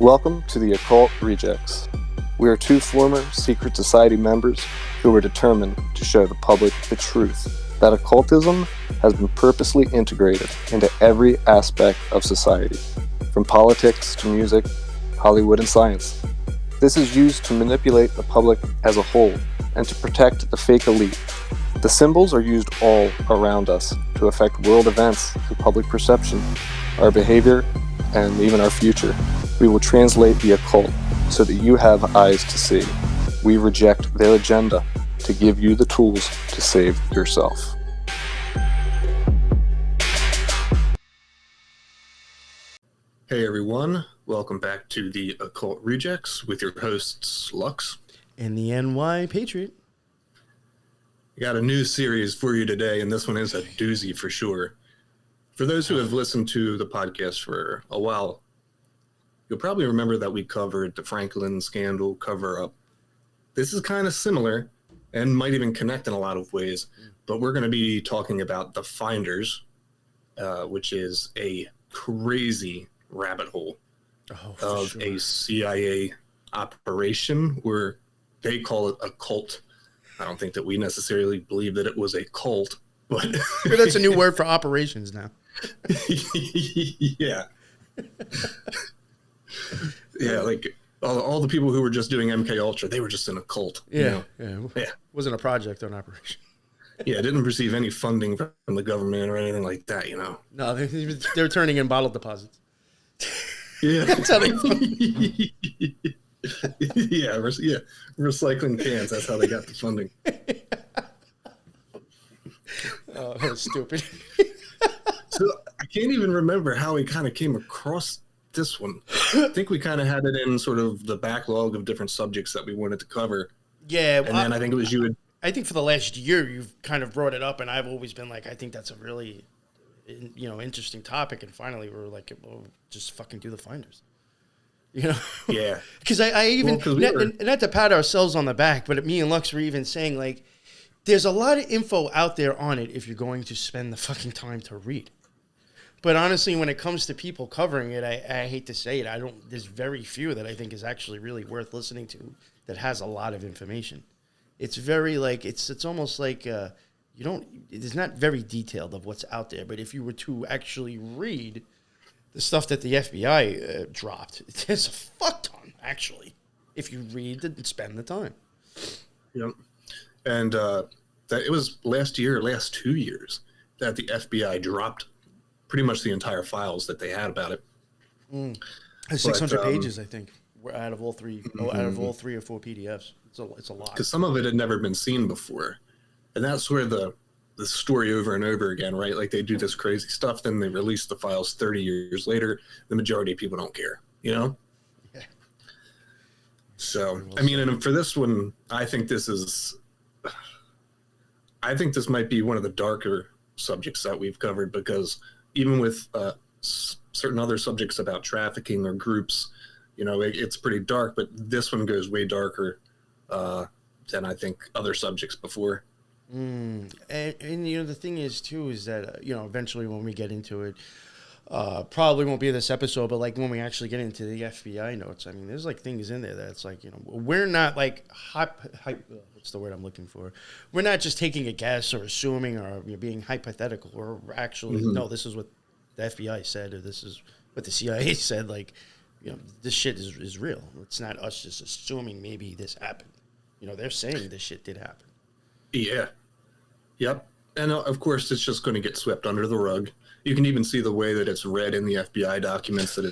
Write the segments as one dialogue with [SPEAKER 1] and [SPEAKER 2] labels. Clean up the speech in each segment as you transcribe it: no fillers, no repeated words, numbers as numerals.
[SPEAKER 1] Welcome to the Occult Rejects. We are two former secret society members who were determined to show the public the truth that occultism has been purposely integrated into every aspect of society, from politics to music, Hollywood, and science. This is used to manipulate the public as a whole and to protect the fake elite. The symbols are used all around us to affect world events and public perception, our behavior, and even our future. We will translate the occult so that you have eyes to see. We reject their agenda to give you the tools to save yourself.
[SPEAKER 2] Hey everyone, welcome back to the Occult Rejects with your hosts Lux
[SPEAKER 3] and the NY Patriot.
[SPEAKER 2] We got a new series for you today, and this one is a doozy for sure. For those who have listened to the podcast for a while, you'll probably remember that we covered the Franklin scandal cover-up. This is kind of similar and might even connect in a lot of ways, but we're going to be talking about the Finders, which is a crazy rabbit hole of a CIA operation where they call it a cult. I don't think that we necessarily believe that it was a cult, but
[SPEAKER 3] that's a new word for operations now.
[SPEAKER 2] Yeah. Yeah, like all the people who were just doing MK Ultra, they were just in a cult.
[SPEAKER 3] Yeah,
[SPEAKER 2] you know?
[SPEAKER 3] yeah. Wasn't a project or an operation.
[SPEAKER 2] Yeah, didn't receive any funding from the government or anything like that, you know.
[SPEAKER 3] No, they're turning in bottle deposits.
[SPEAKER 2] Yeah.
[SPEAKER 3] That's how they
[SPEAKER 2] yeah, recycling cans, that's how they got the funding.
[SPEAKER 3] Oh, that was stupid.
[SPEAKER 2] So I can't even remember how we kind of came across this one. I think we kind of had it in sort of the backlog of different subjects that we wanted to cover.
[SPEAKER 3] Yeah.
[SPEAKER 2] And then I think it was you.
[SPEAKER 3] I think for the last year, you've kind of brought it up, and I've always been like, I think that's a really, interesting topic. And finally, we were like, well, just fucking do the Finders. You know?
[SPEAKER 2] Yeah.
[SPEAKER 3] Because I even, not to pat ourselves on the back, but me and Lux were even saying, like, there's a lot of info out there on it if you're going to spend the fucking time to read. But honestly, when it comes to people covering it, I hate to say it, there's very few that I think is actually really worth listening to that has a lot of information. It's very like, it's almost like it's not very detailed of what's out there, but if you were to actually read the stuff that the FBI dropped, there's a fuck ton, actually, if you read and spend the time.
[SPEAKER 2] Yep. And that it was last 2 years that the FBI dropped pretty much the entire files that they had about it.
[SPEAKER 3] 600 pages, I think, out of all three, out of all 3 or 4 PDFs. It's a lot.
[SPEAKER 2] Because some of it had never been seen before, and that's where the story over and over again, right? Like they do this crazy stuff, then they release the files 30 years later. The majority of people don't care, you know.
[SPEAKER 3] Yeah.
[SPEAKER 2] So I mean, and for this one, I think this might be one of the darker subjects that we've covered, because even with certain other subjects about trafficking or groups, it's pretty dark, but this one goes way darker than I think other subjects before.
[SPEAKER 3] And the thing is too is that eventually when we get into it, probably won't be this episode, but like when we actually get into the FBI notes, I mean, there's like things in there that's like, we're not like what's the word I'm looking for? We're not just taking a guess or assuming or being hypothetical, or actually, no, this is what the FBI said, or this is what the CIA said. Like, this shit is real. It's not us just assuming maybe this happened. They're saying this shit did happen.
[SPEAKER 2] Yeah. Yep. And of course, it's just going to get swept under the rug. You can even see the way that it's read in the FBI documents that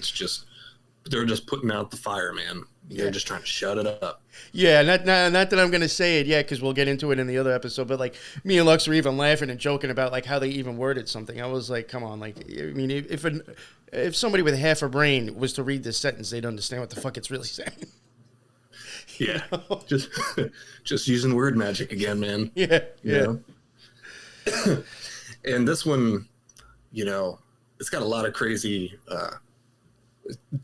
[SPEAKER 2] they're just putting out the fire, man. They're just trying to shut it up.
[SPEAKER 3] Yeah, not that I'm going to say it yet, because we'll get into it in the other episode, but like me and Lux were even laughing and joking about like how they even worded something. I was like, come on, like, I mean, if somebody with half a brain was to read this sentence, they'd understand what the fuck it's really saying.
[SPEAKER 2] Yeah, just using word magic again, man.
[SPEAKER 3] Yeah.
[SPEAKER 2] And this one, it's got a lot of crazy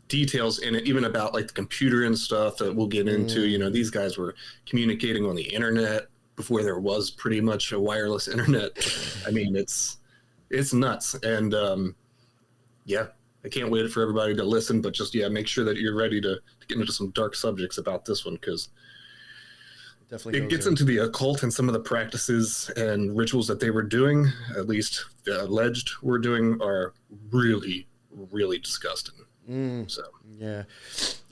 [SPEAKER 2] details in it, even about like the computer and stuff that we'll get into. These guys were communicating on the internet before there was pretty much a wireless internet. I mean, it's nuts. And I can't wait for everybody to listen, but just, make sure that you're ready to get into some dark subjects about this one, because it gets into the occult, and some of the practices and rituals that they were doing, at least alleged were doing, are really, really disgusting. So
[SPEAKER 3] yeah.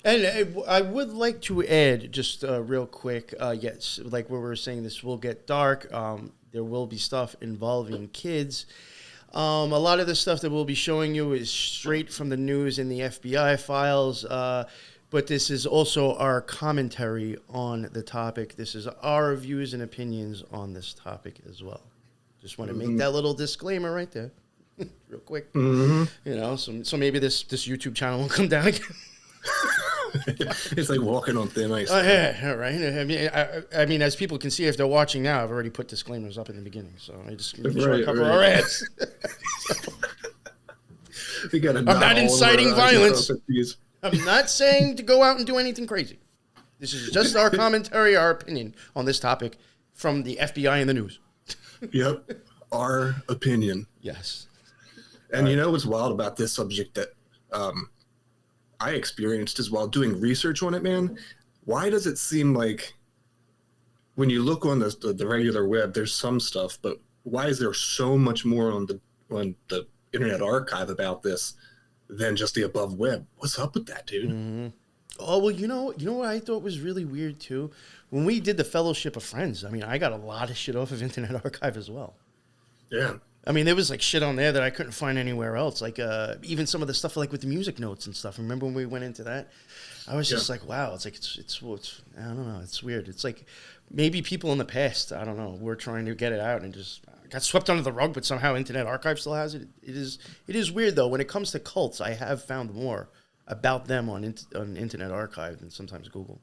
[SPEAKER 3] And I would like to add just real quick, yes, like we were saying, this will get dark. There will be stuff involving kids. A lot of the stuff that we'll be showing you is straight from the news and the FBI files, but this is also our commentary on the topic. This is our views and opinions on this topic as well. Just want to make that little disclaimer right there, real quick. You know, so maybe this YouTube channel will come down again.
[SPEAKER 2] It's like walking on thin ice.
[SPEAKER 3] Yeah, all right. I mean, as people can see if they're watching now, I've already put disclaimers up in the beginning, so I just make sure I cover our ads. I'm not inciting violence. I'm not saying to go out and do anything crazy. This is just our commentary, our opinion on this topic from the FBI and the news.
[SPEAKER 2] Yep, our opinion.
[SPEAKER 3] Yes.
[SPEAKER 2] And you know what's wild about this subject that I experienced as well doing research on it, man? Why does it seem like when you look on the regular web, there's some stuff, but why is there so much more on the Internet Archive about this than just the above web? What's up with that, dude?
[SPEAKER 3] Mm-hmm. Oh, well, you know what I thought was really weird too? When we did the Fellowship of Friends, I mean, I got a lot of shit off of Internet Archive as well.
[SPEAKER 2] Yeah.
[SPEAKER 3] I mean, there was like shit on there that I couldn't find anywhere else. Like even some of the stuff like with the music notes and stuff. Remember when we went into that? I was just like, wow. It's like it's I don't know. It's weird. It's like maybe people in the past, I don't know, were trying to get it out and just got swept under the rug. But somehow Internet Archive still has it. It is weird though. When it comes to cults, I have found more about them on Internet Archive than sometimes Google.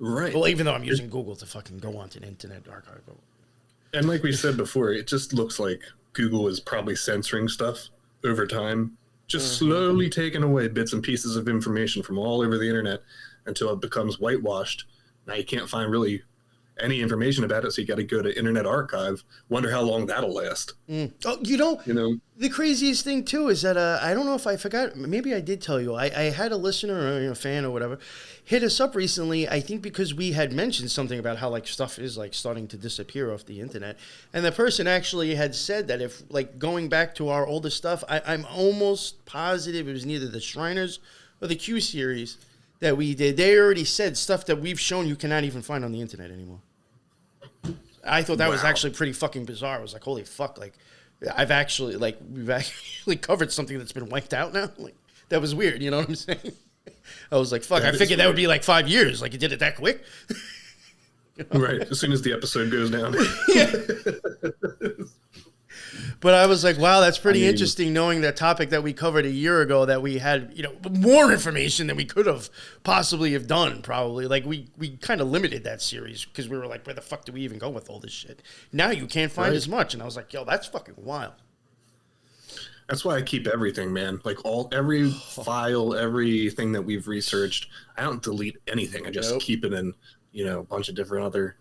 [SPEAKER 2] Right.
[SPEAKER 3] Well, even though I'm using Google to fucking go onto the Internet Archive.
[SPEAKER 2] And like we said before, it just looks like Google is probably censoring stuff over time, just slowly taking away bits and pieces of information from all over the internet until it becomes whitewashed. Now you can't find really any information about it, so you got to go to Internet Archive. Wonder how long that'll last.
[SPEAKER 3] Oh, you know, the craziest thing too is that I don't know if I forgot. Maybe I did tell you. I had a listener or a fan or whatever hit us up recently. I think because we had mentioned something about how like stuff is like starting to disappear off the internet, and the person actually had said that if like going back to our older stuff, I'm almost positive it was neither the Shriners or the Q series that we did. They already said stuff that we've shown you cannot even find on the internet anymore. I thought that was actually pretty fucking bizarre. I was like, holy fuck, like we've actually covered something that's been wiped out now. Like that was weird, you know what I'm saying? I was like, fuck, I figured that would be like 5 years. Like you did it that quick.
[SPEAKER 2] You know? Right. As soon as the episode goes down.
[SPEAKER 3] But I was like, wow, that's pretty interesting knowing that topic that we covered a year ago that we had, more information than we could have possibly have done probably. Like we kind of limited that series because we were like, where the fuck do we even go with all this shit? Now you can't find as much. And I was like, yo, that's fucking wild.
[SPEAKER 2] That's why I keep everything, man. Like every file, everything that we've researched, I don't delete anything. I just keep it in, a bunch of different other.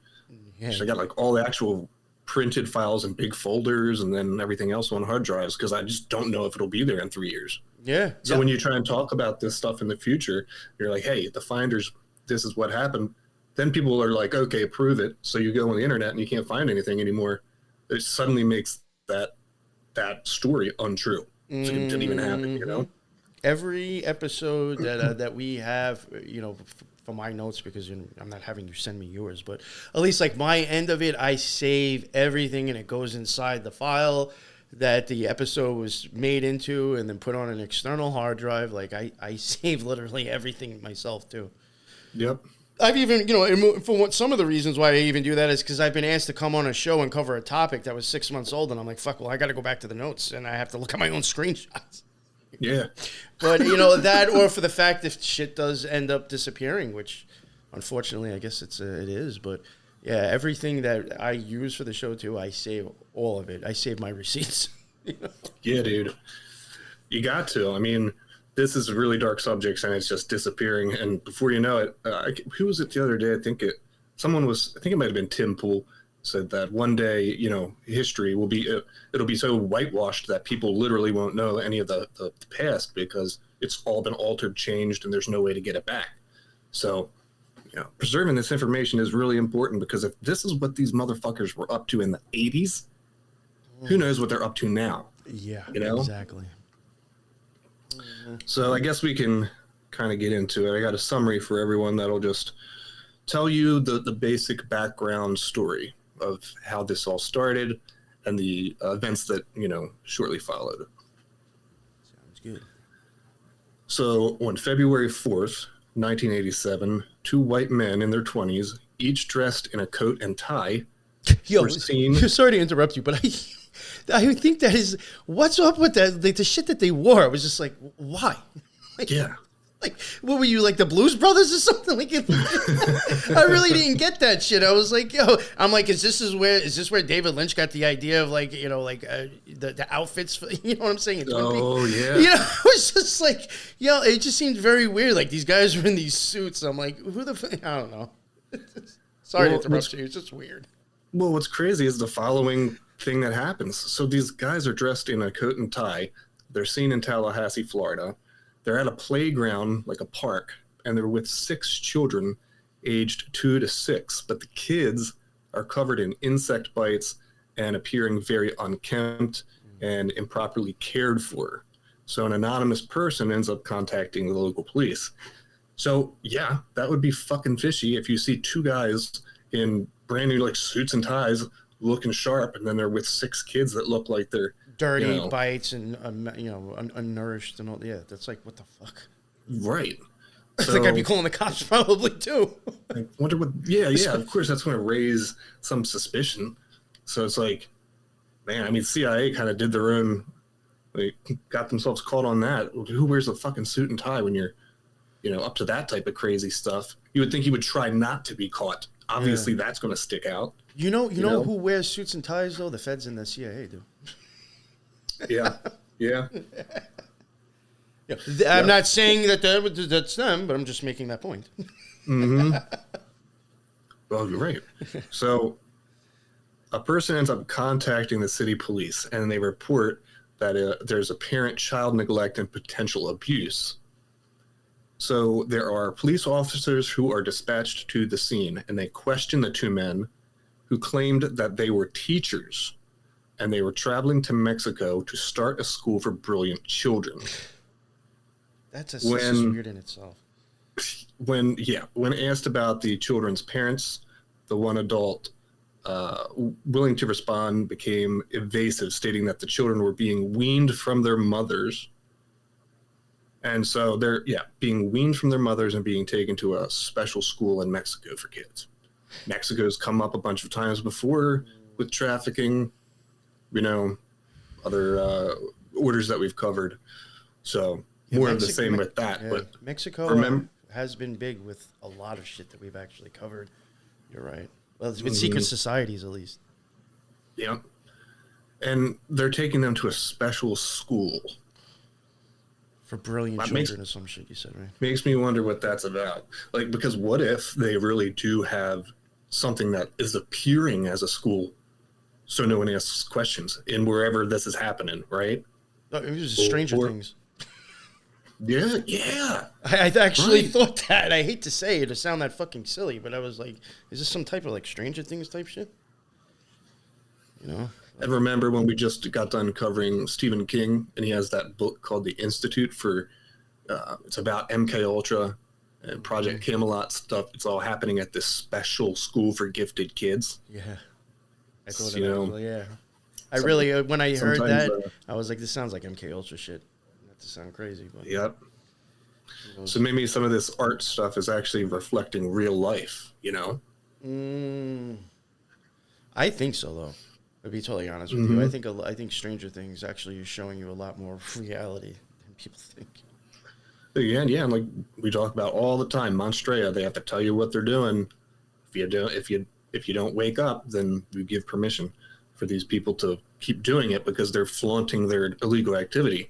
[SPEAKER 2] Yeah. So I got like all the actual printed files in big folders and then everything else on hard drives because I just don't know if it'll be there in 3 years.
[SPEAKER 3] Yeah.
[SPEAKER 2] So when you try and talk about this stuff in the future, you're like, hey, the finders, this is what happened. Then people are like, okay, prove it. So you go on the internet and you can't find anything anymore. It suddenly makes that story untrue. So it didn't even happen,
[SPEAKER 3] Every episode that we have, for my notes, because I'm not having you send me yours, but at least like my end of it, I save everything and it goes inside the file that the episode was made into and then put on an external hard drive. Like I save literally everything myself too.
[SPEAKER 2] Yep.
[SPEAKER 3] I've even, some of the reasons why I even do that is because I've been asked to come on a show and cover a topic that was 6 months old. And I'm like, fuck, well, I got to go back to the notes and I have to look at my own screenshots.
[SPEAKER 2] Yeah.
[SPEAKER 3] But, that or for the fact if shit does end up disappearing, which unfortunately I guess it is. But, yeah, everything that I use for the show, too, I save all of it. I save my receipts.
[SPEAKER 2] Yeah, dude. You got to. I mean, this is really dark subjects and it's just disappearing. And before you know it, who was it the other day? I think it might have been Tim Pool. said that one day, history will be, it'll be so whitewashed that people literally won't know any of the past because it's all been altered, changed, and there's no way to get it back. So, preserving this information is really important because if this is what these motherfuckers were up to in the 80s, who knows what they're up to now?
[SPEAKER 3] Yeah, exactly.
[SPEAKER 2] So I guess we can kind of get into it. I got a summary for everyone that'll just tell you the basic background story of how this all started and the events that, shortly followed.
[SPEAKER 3] Sounds good.
[SPEAKER 2] So on February 4th, 1987, two white men in their 20s, each dressed in a coat and tie, were seen...
[SPEAKER 3] Sorry to interrupt you, but I think that is... What's up with that? Like, the shit that they wore, I was just like, why?
[SPEAKER 2] Yeah.
[SPEAKER 3] Like, what were you, like the Blues Brothers or something? Like, I really didn't get that shit. I was like, I'm like, is this where David Lynch got the idea of like, the outfits? For, you know what I'm saying?
[SPEAKER 2] Oh yeah.
[SPEAKER 3] It was just like, it just seemed very weird. Like these guys were in these suits. I'm like, who the? I don't know. Sorry to interrupt you. It's just weird.
[SPEAKER 2] Well, what's crazy is the following thing that happens. So these guys are dressed in a coat and tie. They're seen in Tallahassee, Florida. They're at a playground, like a park, and they're with 6 children aged 2 to 6. But the kids are covered in insect bites and appearing very unkempt and improperly cared for. So an anonymous person ends up contacting the local police. So, yeah, that would be fucking fishy if you see 2 guys in brand new like suits and ties looking sharp, and then they're with 6 kids that look like they're
[SPEAKER 3] dirty bites and unnourished and all. Yeah, that's like, what the fuck?
[SPEAKER 2] Right.
[SPEAKER 3] I think I'd be calling the cops probably too.
[SPEAKER 2] I wonder what. Yeah. Of course, that's going to raise some suspicion. So it's like, man. I mean, CIA kind of did their own. They got themselves caught on that. Who wears a fucking suit and tie when you're, up to that type of crazy stuff? You would think you would try not to be caught. Obviously, that's going to stick out.
[SPEAKER 3] You know who wears suits and ties though? The feds and the CIA do.
[SPEAKER 2] Yeah.
[SPEAKER 3] I'm not saying that that's them, but I'm just making that point.
[SPEAKER 2] Mm-hmm. Well, you're right. So a person ends up contacting the city police, and they report that there's apparent child neglect and potential abuse. So there are police officers who are dispatched to the scene, and they question the 2 men who claimed that they were teachers and they were traveling to Mexico to start a school for brilliant children.
[SPEAKER 3] That's weird in itself.
[SPEAKER 2] When asked about the children's parents, the one adult willing to respond became evasive, stating that the children were being weaned from their mothers. And so they're being weaned from their mothers and being taken to a special school in Mexico for kids. Mexico's come up a bunch of times before with trafficking, other orders that we've covered. So more of the same with that. But
[SPEAKER 3] Mexico has been big with a lot of shit that we've actually covered. You're right. Well, with secret societies, at least.
[SPEAKER 2] Yeah. And they're taking them to a special school.
[SPEAKER 3] For brilliant children or some shit you said, right?
[SPEAKER 2] Makes me wonder what that's about. Like, because what if they really do have something that is appearing as a school so no one asks questions in wherever this is happening, right?
[SPEAKER 3] It was Stranger Things.
[SPEAKER 2] Yeah.
[SPEAKER 3] I actually thought that. I hate to say it to sound that fucking silly, but I was like, is this some type of like Stranger Things type shit?
[SPEAKER 2] I remember when we just got done covering Stephen King, and he has that book called The Institute for, it's about MK Ultra and Project Camelot stuff. It's all happening at this special school for gifted kids.
[SPEAKER 3] Yeah. I thought I really, when I heard that, I was like, this sounds like MK Ultra shit. Not to sound crazy, but.
[SPEAKER 2] Yep. So maybe some of this art stuff is actually reflecting real life,
[SPEAKER 3] I think so, though. To be totally honest with you, I think Stranger Things actually is showing you a lot more reality than people think.
[SPEAKER 2] Yeah, and like we talk about all the time, Monstrea, they have to tell you what they're doing. If you don't wake up, then you give permission for these people to keep doing it because they're flaunting their illegal activity.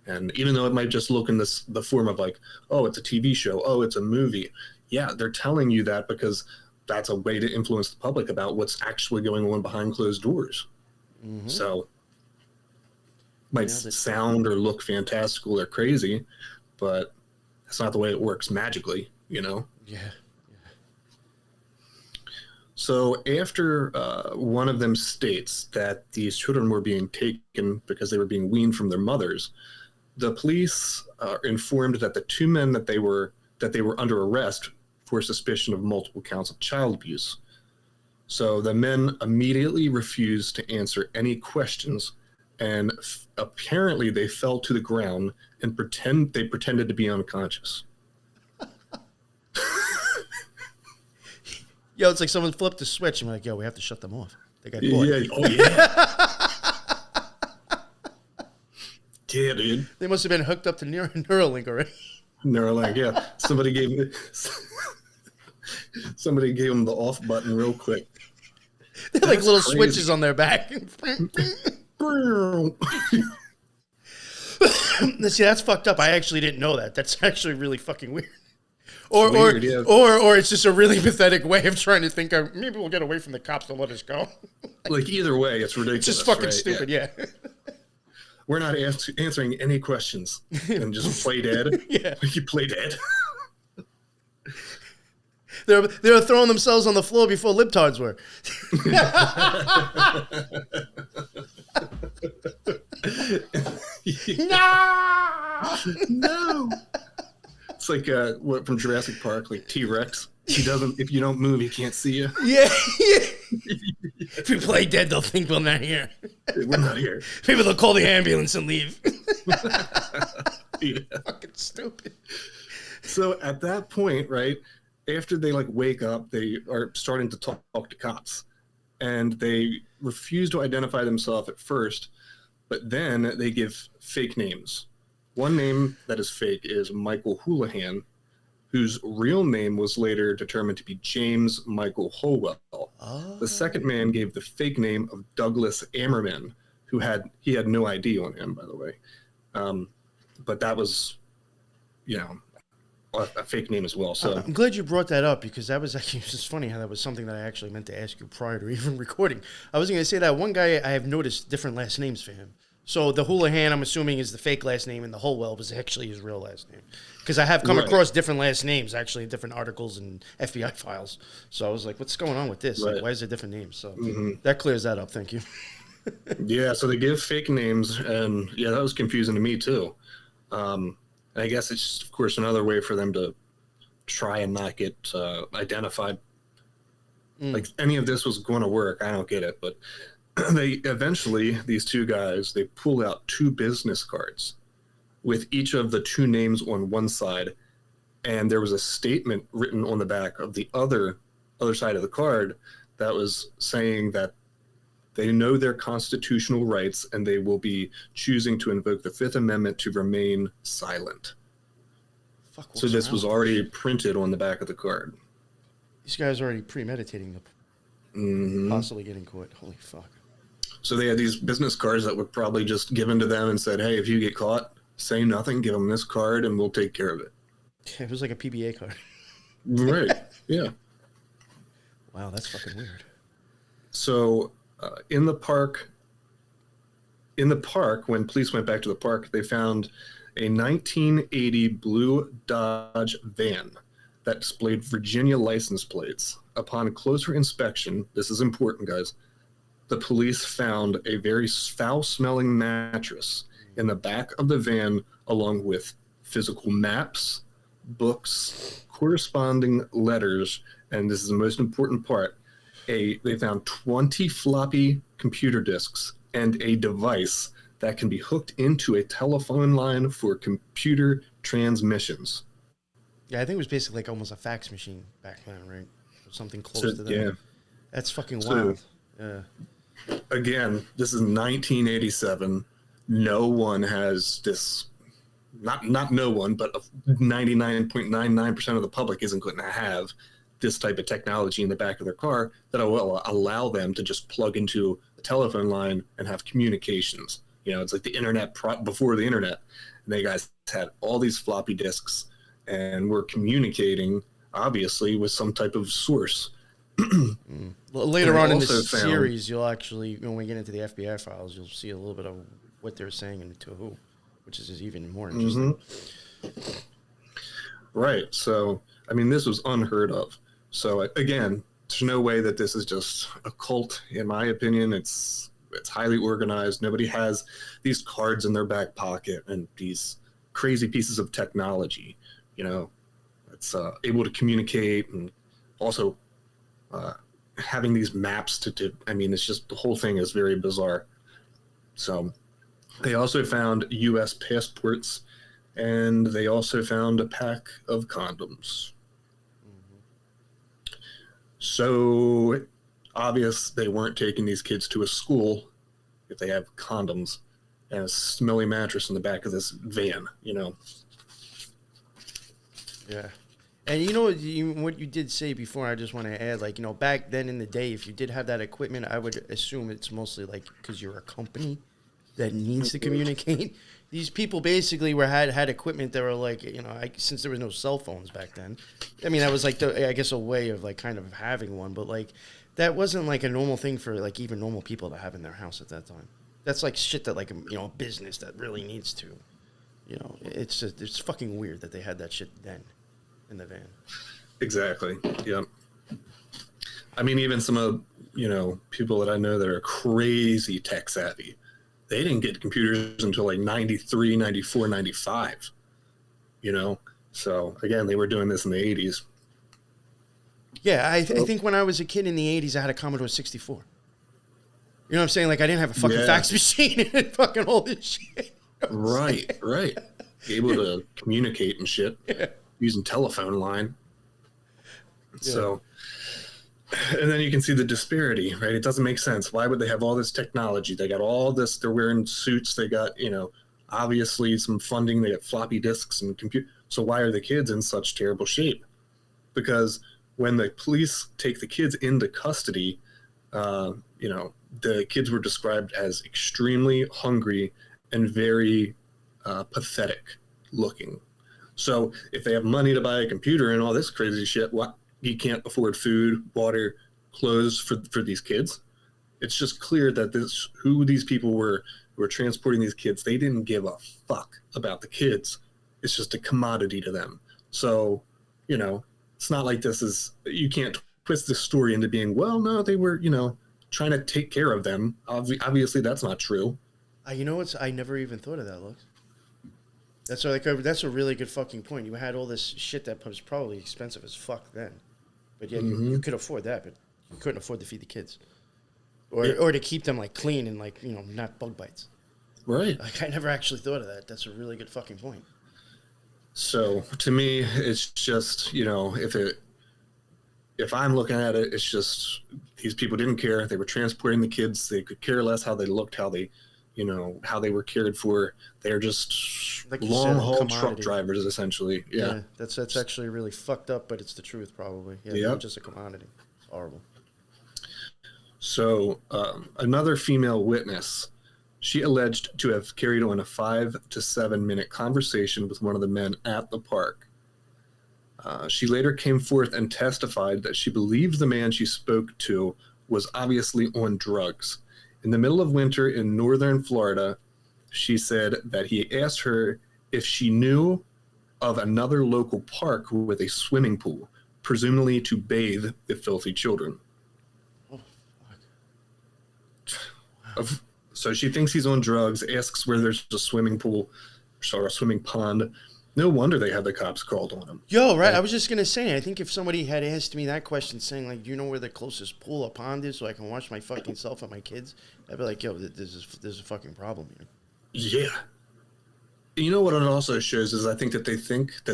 [SPEAKER 2] And even though it might just look in the form of like, oh, it's a TV show, oh, it's a movie. Yeah, they're telling you that because that's a way to influence the public about what's actually going on behind closed doors. Mm-hmm. So might sound or look fantastical or crazy, but that's not the way it works magically, you know?
[SPEAKER 3] Yeah.
[SPEAKER 2] So after one of them states that these children were being taken because they were being weaned from their mothers, the police are informed that the two men that they were under arrest for suspicion of multiple counts of child abuse. So the men immediately refused to answer any questions, and apparently they fell to the ground and pretended to be unconscious.
[SPEAKER 3] Yo, it's like someone flipped the switch and we're like, yo, we have to shut them off. They got caught.
[SPEAKER 2] Yeah. Oh, yeah. Yeah, dude.
[SPEAKER 3] They must have been hooked up to Neuralink already.
[SPEAKER 2] Neuralink, yeah. Somebody gave them the off button real quick.
[SPEAKER 3] They're like little switches on their back. See, that's fucked up. I actually didn't know that. That's actually really fucking weird. Or it's just a really pathetic way of trying to think of, maybe we'll get away from the cops to let us go.
[SPEAKER 2] Like either way, it's ridiculous.
[SPEAKER 3] It's just fucking stupid, yeah.
[SPEAKER 2] We're not answering any questions and just play dead.
[SPEAKER 3] Yeah.
[SPEAKER 2] You play dead.
[SPEAKER 3] They were throwing themselves on the floor before libtards were.
[SPEAKER 2] No. It's like what from Jurassic Park, like T-Rex. If you don't move, he can't see you.
[SPEAKER 3] Yeah. If we play dead, they'll think we're not here.
[SPEAKER 2] We're not here.
[SPEAKER 3] Maybe they'll call the ambulance and leave.
[SPEAKER 2] Yeah.
[SPEAKER 3] Fucking stupid.
[SPEAKER 2] So at that point, right, after they like wake up, they are starting to talk to cops, and they refuse to identify themselves at first, but then they give fake names. One name that is fake is Michael Houlihan, whose real name was later determined to be James Michael Holwell. Oh. The second man gave the fake name of Douglas Ammerman, he had no ID on him, by the way. But that was, a fake name as well. So
[SPEAKER 3] I'm glad you brought that up, because that was actually just funny how that was something that I actually meant to ask you prior to even recording. I was going to say that one guy, I have noticed different last names for him. So the Houlihan, I'm assuming, is the fake last name, and the Holwell was actually his real last name. Because I have come across different last names, actually, in different articles and FBI files. So I was like, what's going on with this?
[SPEAKER 2] Right.
[SPEAKER 3] Like, why is there different names? So that clears that up. Thank you.
[SPEAKER 2] Yeah, so they give fake names, and yeah, that was confusing to me too. And I guess it's just, of course, another way for them to try and not get identified. Like any of this was going to work. I don't get it, but they eventually, these two guys, they pull out two business cards with each of the two names on one side, and there was a statement written on the back of the other side of the card that was saying that they know their constitutional rights and they will be choosing to invoke the Fifth Amendment to remain silent. So this was already printed on the back of the card.
[SPEAKER 3] These guys are already premeditating possibly getting caught. Holy fuck.
[SPEAKER 2] So they had these business cards that were probably just given to them and said, hey, if you get caught, say nothing, give them this card, and we'll take care of it.
[SPEAKER 3] It was like a PBA card.
[SPEAKER 2] Right, yeah.
[SPEAKER 3] Wow, that's fucking weird.
[SPEAKER 2] So in the park, when police went back to the park, they found a 1980 blue Dodge van that displayed Virginia license plates. Upon closer inspection, this is important, guys, the police found a very foul-smelling mattress in the back of the van, along with physical maps, books, corresponding letters, and this is the most important part, they found 20 floppy computer disks and a device that can be hooked into a telephone line for computer transmissions.
[SPEAKER 3] Yeah, I think it was basically like almost a fax machine back then, right? Or something close to that. Yeah. That's fucking wild. Yeah.
[SPEAKER 2] Again, this is 1987. No one has this, not no one, but 99.99% of the public isn't going to have this type of technology in the back of their car that will allow them to just plug into a telephone line and have communications. It's like the internet before the internet. And they guys had all these floppy disks and were communicating, obviously, with some type of source.
[SPEAKER 3] Later on in the series, you'll actually, when we get into the FBI files, you'll see a little bit of what they're saying and to who, which is even more interesting.
[SPEAKER 2] Right. So, I mean, this was unheard of. So, again, there's no way that this is just a cult. In my opinion, it's highly organized. Nobody has these cards in their back pocket and these crazy pieces of technology. You know, it's able to communicate and also having these maps to. I mean, it's just the whole thing is very bizarre. So, they also found U.S. passports, and they also found a pack of condoms. So obvious they weren't taking these kids to a school if they have condoms and a smelly mattress in the back of this van, you know.
[SPEAKER 3] Yeah. And you know what you did say before, I just want to add, like, you know, back then in the day, if you did have that equipment, I would assume it's mostly like because you're a company that needs to communicate. These people basically had equipment that were like, you know, since there was no cell phones back then. I mean, that was like I guess a way of like kind of having one, but like that wasn't like a normal thing for like even normal people to have in their house at that time. That's like shit that like, you know, a business that really needs to, you know, it's fucking weird that they had that shit then in the van.
[SPEAKER 2] Exactly. Yeah. I mean, even some of, you know, people that I know that are crazy tech savvy, they didn't get computers until like 93, 94, 95, you know? So, again, they were doing this in the 80s.
[SPEAKER 3] Yeah, I think when I was a kid in the 80s, I had a Commodore 64. You know what I'm saying? Like, I didn't have a fucking fax machine and fucking all this shit. You know
[SPEAKER 2] right. Able to communicate and shit using telephone line. Yeah. So... And then you can see the disparity, right? It doesn't make sense. Why would they have all this technology? They got all this. They're wearing suits. They got, you know, obviously some funding. They got floppy disks and compute. So why are the kids in such terrible shape? Because when the police take the kids into custody, you know, the kids were described as extremely hungry and very pathetic looking. So if they have money to buy a computer and all this crazy shit, what? You can't afford food, water, clothes for these kids. It's just clear that who these people were who were transporting these kids, they didn't give a fuck about the kids. It's just a commodity to them. So, you know, it's not like you can't twist this story into being, well, no, they were, you know, trying to take care of them. Obviously, that's not true.
[SPEAKER 3] You know what? I never even thought of that, Lux. That's a really good fucking point. You had all this shit that was probably expensive as fuck then. But yeah, you could afford that, but you couldn't afford to feed the kids. Or to keep them, like, clean and, like, you know, not bug bites.
[SPEAKER 2] Right.
[SPEAKER 3] Like, I never actually thought of that. That's a really good fucking point.
[SPEAKER 2] So, to me, it's just, you know, if I'm looking at it, it's just these people didn't care. They were transporting the kids. They could care less how they looked, how they, you know, how they were cared for. They're just like long-haul truck drivers, essentially. Yeah,
[SPEAKER 3] that's actually really fucked up, but it's the truth, probably. Yeah, just a commodity. It's horrible.
[SPEAKER 2] So, another female witness, she alleged to have carried on a 5 to 7 minute conversation with one of the men at the park. She later came forth and testified that she believed the man she spoke to was obviously on drugs. In the middle of winter in northern Florida, she said that he asked her if she knew of another local park with a swimming pool, presumably to bathe the filthy children.
[SPEAKER 3] Oh, fuck.
[SPEAKER 2] So she thinks he's on drugs, asks where there's a swimming pool, or a swimming pond. No wonder they had the cops called on him.
[SPEAKER 3] Yo, right. I was just going to say, I think if somebody had asked me that question, saying, like, do you know where the closest pool or pond is so I can wash my fucking self and my kids? I'd be like, yo, there's a fucking problem here.
[SPEAKER 2] Yeah. You know what it also shows is I think that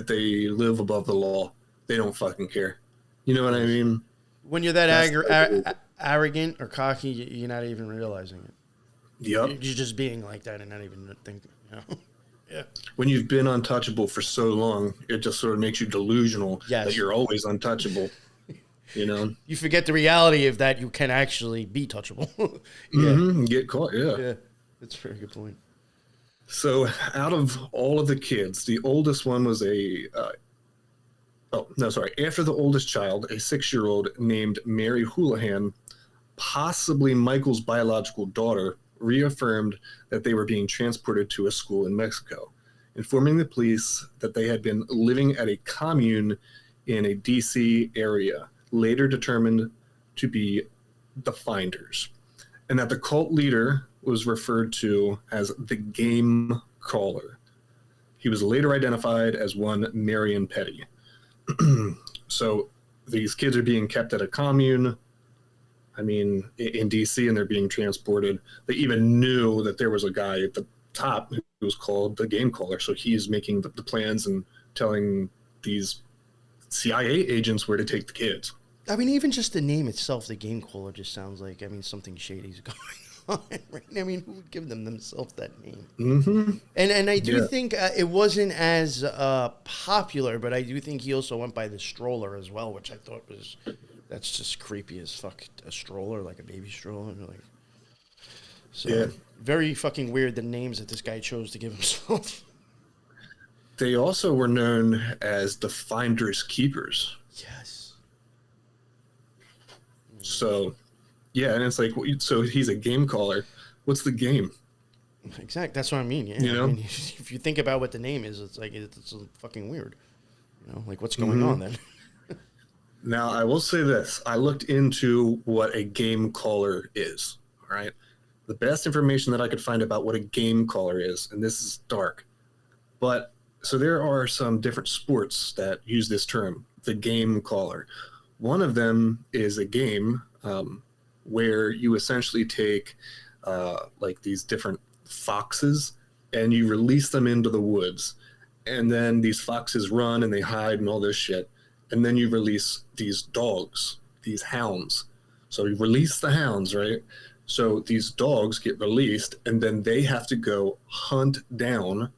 [SPEAKER 2] they live above the law. They don't fucking care. You know what I mean?
[SPEAKER 3] When you're that arrogant or cocky, you're not even realizing it.
[SPEAKER 2] Yep.
[SPEAKER 3] You're just being like that and not even thinking, you know? Yeah.
[SPEAKER 2] When you've been untouchable for so long, it just sort of makes you delusional that you're always untouchable. You know?
[SPEAKER 3] You forget the reality of that you can actually be touchable.
[SPEAKER 2] Get caught,
[SPEAKER 3] Yeah, that's a very good point.
[SPEAKER 2] So out of all of the kids, the oldest one was a After the oldest child, a 6-year-old named Mary Houlihan, possibly Michael's biological daughter, reaffirmed that they were being transported to a school in Mexico, informing the police that they had been living at a commune in a DC area, later determined to be the Finders, and that the cult leader was referred to as the Game Caller. He was later identified as one Marion Petty. So these kids are being kept at a commune, in DC, and they're being transported. They even knew that there was a guy at the top who was called the Game Caller, so he's making the plans and telling these CIA agents where to take the kids.
[SPEAKER 3] Even just the name itself, the Game Caller, just sounds like, something shady's going on, right? Who would give themselves that name?
[SPEAKER 2] Mm-hmm.
[SPEAKER 3] And I do think it wasn't as popular, but I do think he also went by the Stroller as well, which I thought that's just creepy as fuck. A stroller, like a baby stroller. Very fucking weird, the names that this guy chose to give himself.
[SPEAKER 2] They also were known as the Finders Keepers.
[SPEAKER 3] Yes.
[SPEAKER 2] So, yeah, and it's like, so he's a game caller. What's the game?
[SPEAKER 3] Exactly. That's what I mean. Yeah. If you think about what the name is, it's like, it's fucking weird. What's going on then?
[SPEAKER 2] Now, I will say this. I looked into what a game caller is, all right? The best information that I could find about what a game caller is, and this is dark, but so there are some different sports that use this term, the game caller. One of them is a game where you essentially take these different foxes and you release them into the woods. And then these foxes run and they hide and all this shit. And then you release these dogs, these hounds. So you release the hounds, right? So these dogs get released and then they have to go hunt down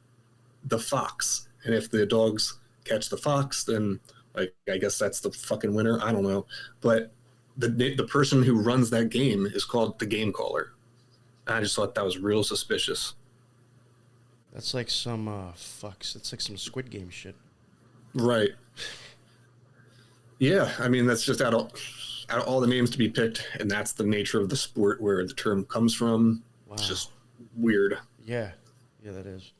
[SPEAKER 2] the fox. And if the dogs catch the fox, then I guess that's the fucking winner. I don't know. But the person who runs that game is called the Game Caller. I just thought that was real suspicious.
[SPEAKER 3] That's like some That's like some Squid Game shit.
[SPEAKER 2] Right. Yeah, that's just out of all the names to be picked, and that's the nature of the sport where the term comes from. Wow. It's just weird.
[SPEAKER 3] Yeah, that is.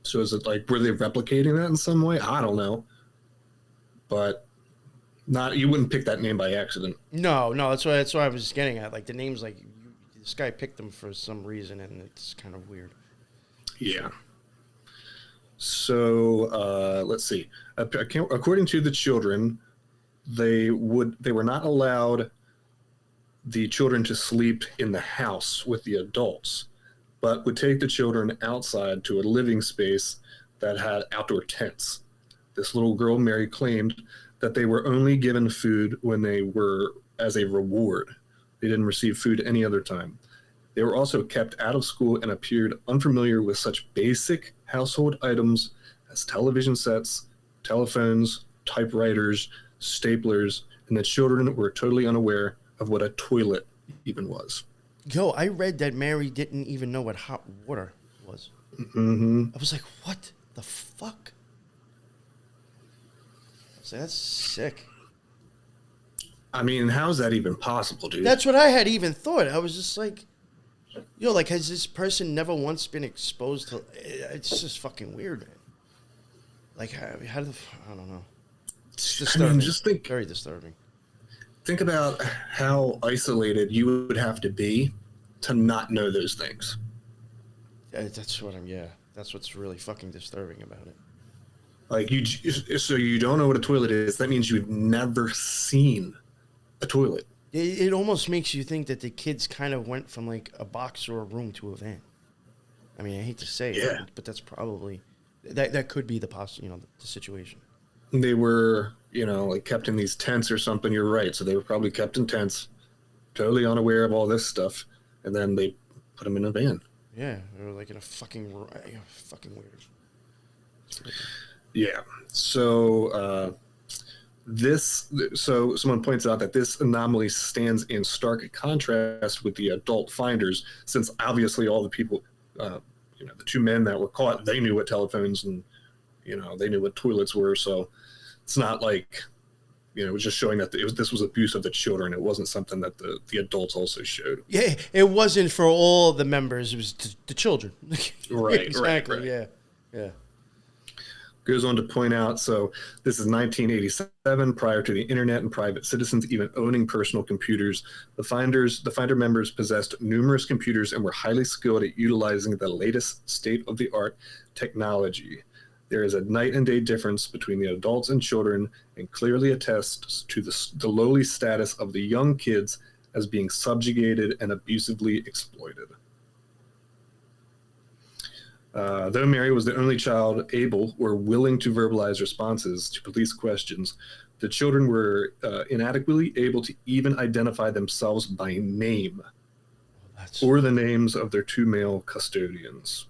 [SPEAKER 2] So is it were they replicating that in some way? I don't know. But you wouldn't pick that name by accident.
[SPEAKER 3] No, that's what I was getting at. The names, this guy picked them for some reason, and it's kind of weird.
[SPEAKER 2] Yeah. So let's see. According to the children, they were not allowed the children to sleep in the house with the adults, but would take the children outside to a living space that had outdoor tents. This little girl, Mary, claimed that they were only given food when they were as a reward. They didn't receive food any other time. They were also kept out of school and appeared unfamiliar with such basic household items as television sets, telephones, typewriters, staplers, and the children were totally unaware of what a toilet even was.
[SPEAKER 3] Yo, I read that Mary didn't even know what hot water was.
[SPEAKER 2] Mm-hmm.
[SPEAKER 3] I was like, what the fuck? I was like, that's sick.
[SPEAKER 2] How is that even possible, dude?
[SPEAKER 3] That's what I had even thought. I was just like, yo, has this person never once been exposed to... It's just fucking weird, man. How do I don't know. It's disturbing. Very disturbing.
[SPEAKER 2] Think about how isolated you would have to be to not know those things.
[SPEAKER 3] That's what's really fucking disturbing about it.
[SPEAKER 2] So you don't know what a toilet is. That means you've never seen a toilet.
[SPEAKER 3] It almost makes you think that the kids kind of went from a box or a room to a van. I hate to say it, but that's probably that could be the situation.
[SPEAKER 2] They were, kept in these tents or something. You're right. So they were probably kept in tents, totally unaware of all this stuff, and then they put them in a van.
[SPEAKER 3] Yeah, they were in a fucking weird.
[SPEAKER 2] Yeah. So so someone points out that this anomaly stands in stark contrast with the adult finders, since obviously all the people, the two men that were caught, they knew what telephones and, they knew what toilets were. So It's not like, it was just showing that this was abuse of the children. It wasn't something that the adults also showed.
[SPEAKER 3] Yeah, it wasn't for all the members. It was the children.
[SPEAKER 2] Right,
[SPEAKER 3] exactly.
[SPEAKER 2] right.
[SPEAKER 3] Yeah.
[SPEAKER 2] Goes on to point out, so this is 1987, prior to the internet and private citizens even owning personal computers. The Finder members possessed numerous computers and were highly skilled at utilizing the latest state-of-the-art technology. There is a night and day difference between the adults and children, and clearly attests to the lowly status of the young kids as being subjugated and abusively exploited. Though Mary was the only child able or willing to verbalize responses to police questions, the children were inadequately able to even identify themselves by name or the names of their two male custodians,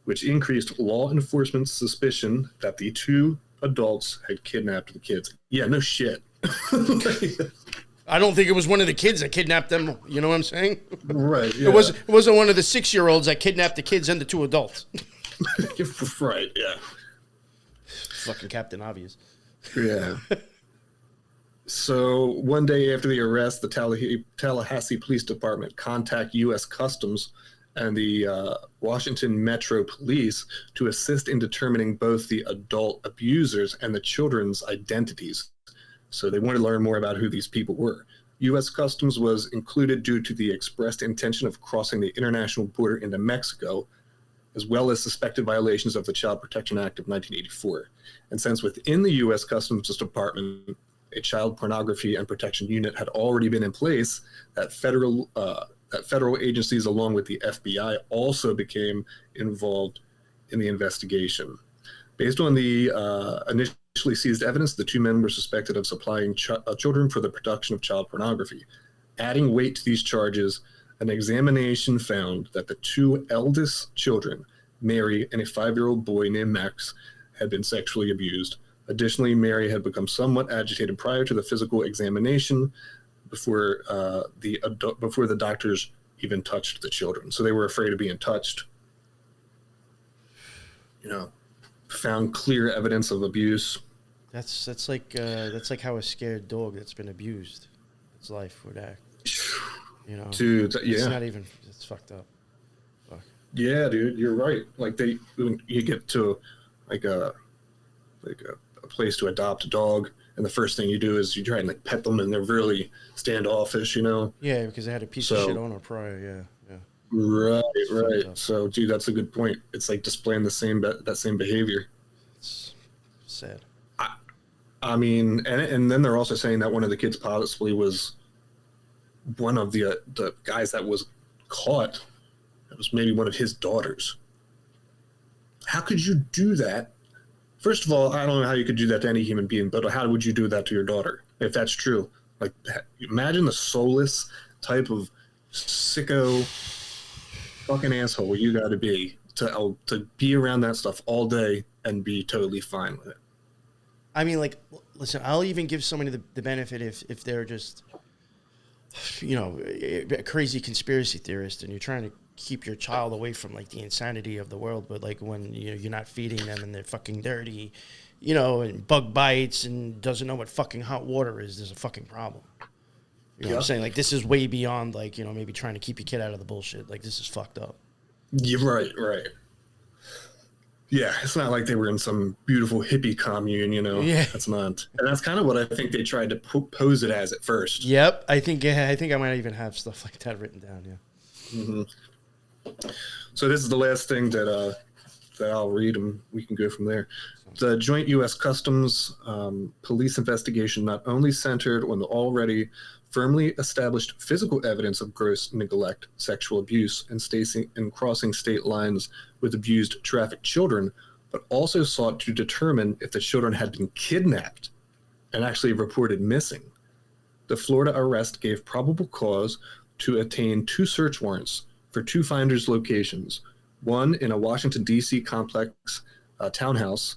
[SPEAKER 2] which increased law enforcement's suspicion that the two adults had kidnapped the kids. Yeah, no shit.
[SPEAKER 3] I don't think it was one of the kids that kidnapped them. You know what I'm saying?
[SPEAKER 2] Right. Yeah.
[SPEAKER 3] It wasn't one of the 6-year-olds that kidnapped the kids and the two adults.
[SPEAKER 2] Right. Yeah.
[SPEAKER 3] Fucking Captain Obvious.
[SPEAKER 2] Yeah. So one day after the arrest, the Tallahassee Police Department contact U.S. Customs and the Washington Metro Police to assist in determining both the adult abusers and the children's identities. So they wanted to learn more about who these people were. U.S. Customs was included due to the expressed intention of crossing the international border into Mexico, as well as suspected violations of the Child Protection Act of 1984. And since within the U.S. Customs Department, a child pornography and protection unit had already been in place, that federal agencies, along with the FBI, also became involved in the investigation. Based on the initially seized evidence, the two men were suspected of supplying children for the production of child pornography. Adding weight to these charges, an examination found that the two eldest children, Mary and a 5-year-old boy named Max, had been sexually abused. Additionally, Mary had become somewhat agitated prior to the physical examination before the doctors even touched the children. So they were afraid of being touched. Found clear evidence of abuse.
[SPEAKER 3] That's like how a scared dog that's been abused, its life would act.
[SPEAKER 2] Dude, yeah.
[SPEAKER 3] It's not even. It's fucked up. Fuck.
[SPEAKER 2] Yeah, dude, you're right. Like you get to a place to adopt a dog, and the first thing you do is you try and pet them, and they're really standoffish,
[SPEAKER 3] Yeah, because they had a piece of shit owner prior. Yeah.
[SPEAKER 2] Right. So, dude, that's a good point. It's like displaying that same behavior.
[SPEAKER 3] It's sad.
[SPEAKER 2] I mean, and then they're also saying that one of the kids possibly was one of the guys that was caught. It was maybe one of his daughters. How could you do that? First of all, I don't know how you could do that to any human being, but how would you do that to your daughter if that's true? Like, imagine the soulless type of sicko fucking asshole you got to be to be around that stuff all day and be totally fine with it.
[SPEAKER 3] I mean, listen, I'll even give somebody the benefit if they're just, a crazy conspiracy theorist and you're trying to keep your child away from the insanity of the world, but when you're not feeding them and they're fucking dirty, and bug bites and doesn't know what fucking hot water is, there's a fucking problem. You know what I'm saying? This is way beyond, maybe trying to keep your kid out of the bullshit. This is fucked up.
[SPEAKER 2] You're right. Yeah, it's not like they were in some beautiful hippie commune,
[SPEAKER 3] Yeah.
[SPEAKER 2] That's not. And that's kind of what I think they tried to pose it as at first.
[SPEAKER 3] Yep. I think I might even have stuff like that written down, yeah.
[SPEAKER 2] Mm-hmm. So this is the last thing that I'll read, and we can go from there. The joint U.S. Customs police investigation not only centered on the already firmly established physical evidence of gross neglect, sexual abuse, and crossing state lines with abused trafficked children, but also sought to determine if the children had been kidnapped and actually reported missing. The Florida arrest gave probable cause to obtain 2 search warrants for 2 finders' locations, one in a Washington, D.C. complex townhouse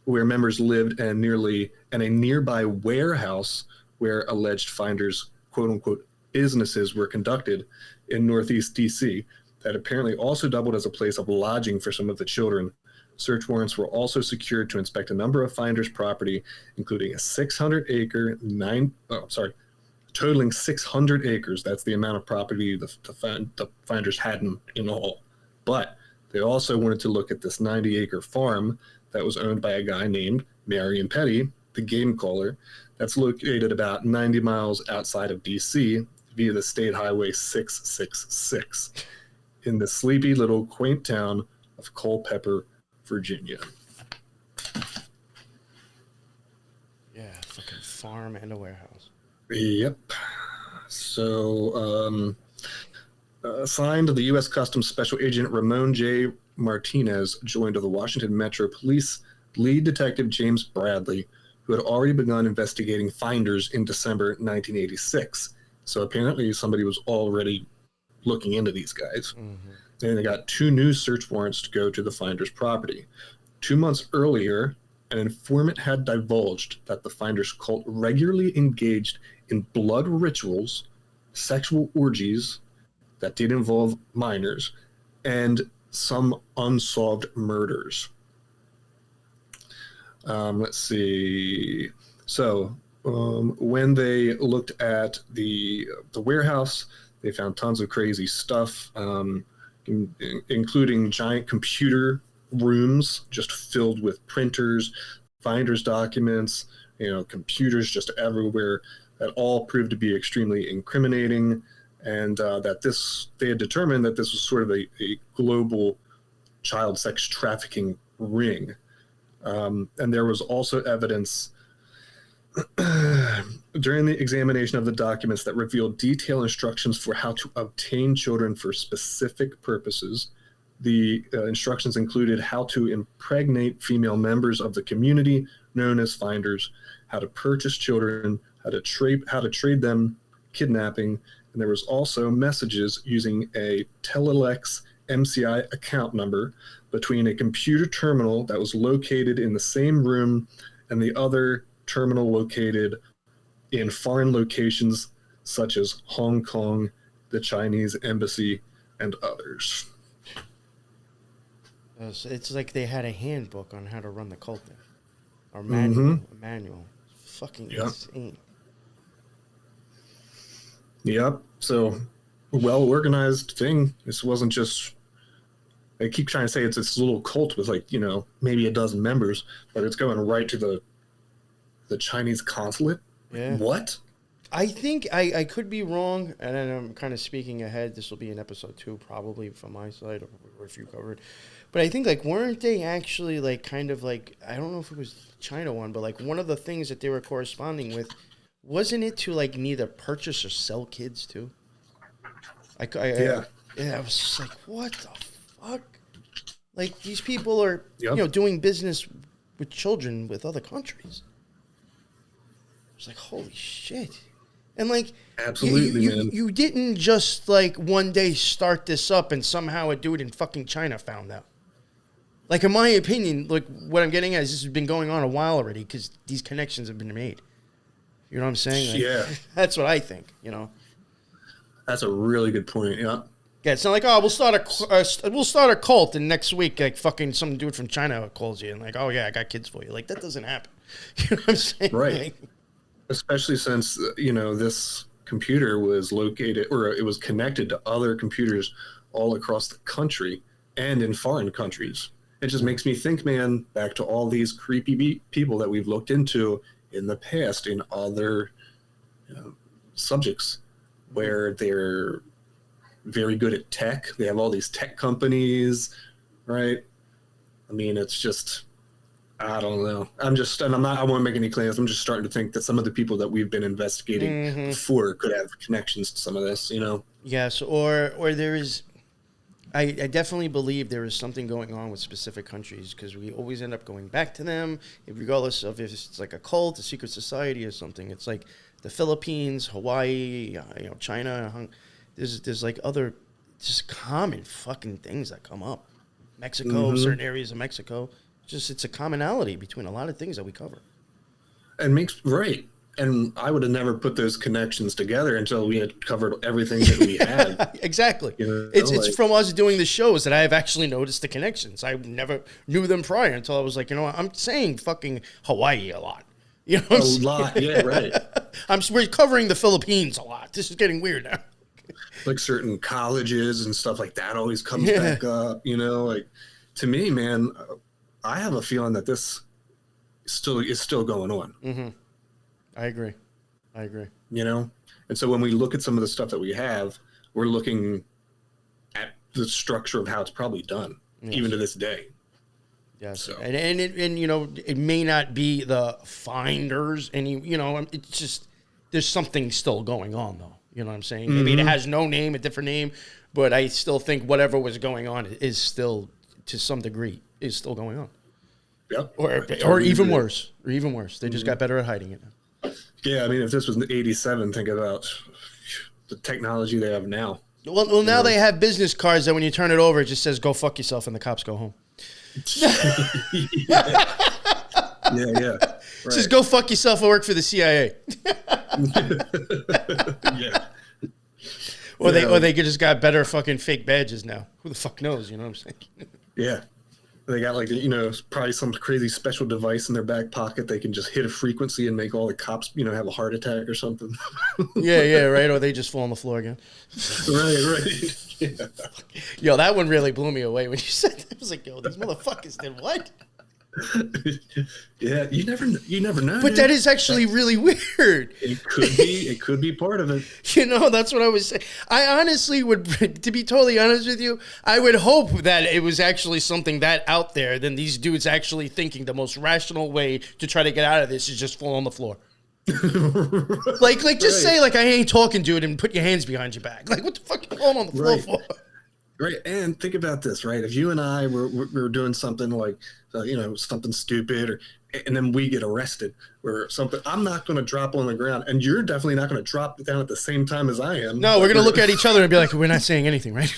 [SPEAKER 2] where members lived, and a nearby warehouse where alleged finders' quote-unquote businesses were conducted in Northeast D.C. that apparently also doubled as a place of lodging for some of the children. Search warrants were also secured to inspect a number of finders' property, including a 600-acre, totaling 600 acres. That's the amount of property the finders had in all. But they also wanted to look at this 90-acre farm that was owned by a guy named Marion Petty, the game caller, that's located about 90 miles outside of D.C. via the State Highway 666 in the sleepy little quaint town of Culpeper, Virginia.
[SPEAKER 3] Yeah, fucking farm and a warehouse.
[SPEAKER 2] Yep. So, assigned to the U.S. Customs Special Agent Ramon J. Martinez joined the Washington Metro Police lead detective James Bradley, who had already begun investigating finders in December 1986. So apparently somebody was already looking into these guys. Mm-hmm. And they got 2 new search warrants to go to the finders' property. 2 months earlier, an informant had divulged that the finders' cult regularly engaged in blood rituals, sexual orgies that did involve minors, and some unsolved murders. Let's see. So when they looked at the warehouse, they found tons of crazy stuff, including giant computer rooms just filled with printers, finders' documents, computers just everywhere, that all proved to be extremely incriminating, and that they had determined that this was sort of a global child sex trafficking ring. And there was also evidence during the examination of the documents that revealed detailed instructions for how to obtain children for specific purposes. The instructions included how to impregnate female members of the community known as finders, how to purchase children, how to trade them, kidnapping, and there was also messages using a Telelex MCI account number between a computer terminal that was located in the same room and the other terminal located in foreign locations such as Hong Kong, the Chinese embassy, and others.
[SPEAKER 3] So it's like they had a handbook on how to run the cult there. Or manual. Mm-hmm. A manual. Fucking insane.
[SPEAKER 2] Yep. So, well-organized thing. This wasn't just... I keep trying to say it's this little cult with maybe a dozen members, but it's going right to the Chinese consulate.
[SPEAKER 3] Yeah.
[SPEAKER 2] What?
[SPEAKER 3] I think I could be wrong, and then I'm kind of speaking ahead. This will be in episode 2, probably from my side, or if you covered. But I think weren't they actually I don't know if it was the China one, but one of the things that they were corresponding with, wasn't it to neither purchase or sell kids too? I was just like, what the fuck? These people are doing business with children with other countries. I was like, holy shit. And
[SPEAKER 2] absolutely, man.
[SPEAKER 3] You didn't just one day start this up and somehow a dude in fucking China found out. In my opinion, what I'm getting at is this has been going on a while already because these connections have been made. You know what I'm saying?
[SPEAKER 2] Yeah.
[SPEAKER 3] That's what I think,
[SPEAKER 2] That's a really good point, yeah.
[SPEAKER 3] Yeah, it's not we'll start a cult and next week fucking some dude from China calls you and oh yeah, I got kids for you. That doesn't happen. You know what I'm saying?
[SPEAKER 2] Right. Especially since this computer was located, or it was connected to other computers all across the country and in foreign countries. It just makes me think, man, back to all these creepy people that we've looked into in the past in other subjects where they're very good at tech. They have all these tech companies, right? I mean, it's just, I don't know. I won't make any claims. I'm just starting to think that some of the people that we've been investigating before could have connections to some of this,
[SPEAKER 3] Yes, or there is, I definitely believe there is something going on with specific countries because we always end up going back to them, regardless of if it's a cult, a secret society, or something. It's the Philippines, Hawaii, China. There's other just common fucking things that come up. Mexico, certain areas of Mexico. It's a commonality between a lot of things that we cover.
[SPEAKER 2] And makes right. And I would have never put those connections together until we had covered everything that we had.
[SPEAKER 3] Exactly.
[SPEAKER 2] You know,
[SPEAKER 3] it's from us doing the shows that I have actually noticed the connections. I never knew them prior until I was like, I'm saying fucking Hawaii a lot. You know what I'm saying?
[SPEAKER 2] lot, yeah, right.
[SPEAKER 3] We're covering the Philippines a lot. This is getting weird now.
[SPEAKER 2] Like certain colleges and stuff like that always comes back up. Like to me, man, I have a feeling that this is still going on.
[SPEAKER 3] Mm-hmm. I agree.
[SPEAKER 2] And so when we look at some of the stuff that we have, we're looking at the structure of how it's probably done, even to this day.
[SPEAKER 3] Yes.
[SPEAKER 2] So.
[SPEAKER 3] And it may not be the finders, it's just, there's something still going on, though. You know what I'm saying? Mm-hmm. Maybe it has no name, a different name, but I still think whatever was going on is still, to some degree, is still going on.
[SPEAKER 2] Yep.
[SPEAKER 3] Or even worse. They just got better at hiding it now.
[SPEAKER 2] Yeah, I mean, if this was 87, think about the technology they have now.
[SPEAKER 3] Well, now they have business cards that when you turn it over, it just says, go fuck yourself, and the cops go home.
[SPEAKER 2] Yeah. Right.
[SPEAKER 3] Says, go fuck yourself and work for the CIA.
[SPEAKER 2] Yeah.
[SPEAKER 3] Or they just got better fucking fake badges now. Who the fuck knows, you know what I'm saying?
[SPEAKER 2] Yeah. They got probably some crazy special device in their back pocket. They can just hit a frequency and make all the cops, have a heart attack or something.
[SPEAKER 3] Yeah, right. Or they just fall on the floor again.
[SPEAKER 2] Right. Yeah.
[SPEAKER 3] Yo, that one really blew me away when you said that. I was like, yo, these motherfuckers did what?
[SPEAKER 2] Yeah, you never know.
[SPEAKER 3] But that is actually really weird.
[SPEAKER 2] It could be part of it.
[SPEAKER 3] That's what I was saying. I honestly would, to be totally honest with you, I would hope that it was actually something that out there than these dudes actually thinking the most rational way to try to get out of this is just fall on the floor. Like just say like, I ain't talking, dude, and put your hands behind your back. Like, what the fuck are you falling on the floor for?
[SPEAKER 2] Right, and think about this, right? If you and I were doing something like, something stupid, and then we get arrested or something, I'm not going to drop on the ground, and you're definitely not going to drop down at the same time as I am.
[SPEAKER 3] No, we're going to look at each other and be like, we're not saying anything, right?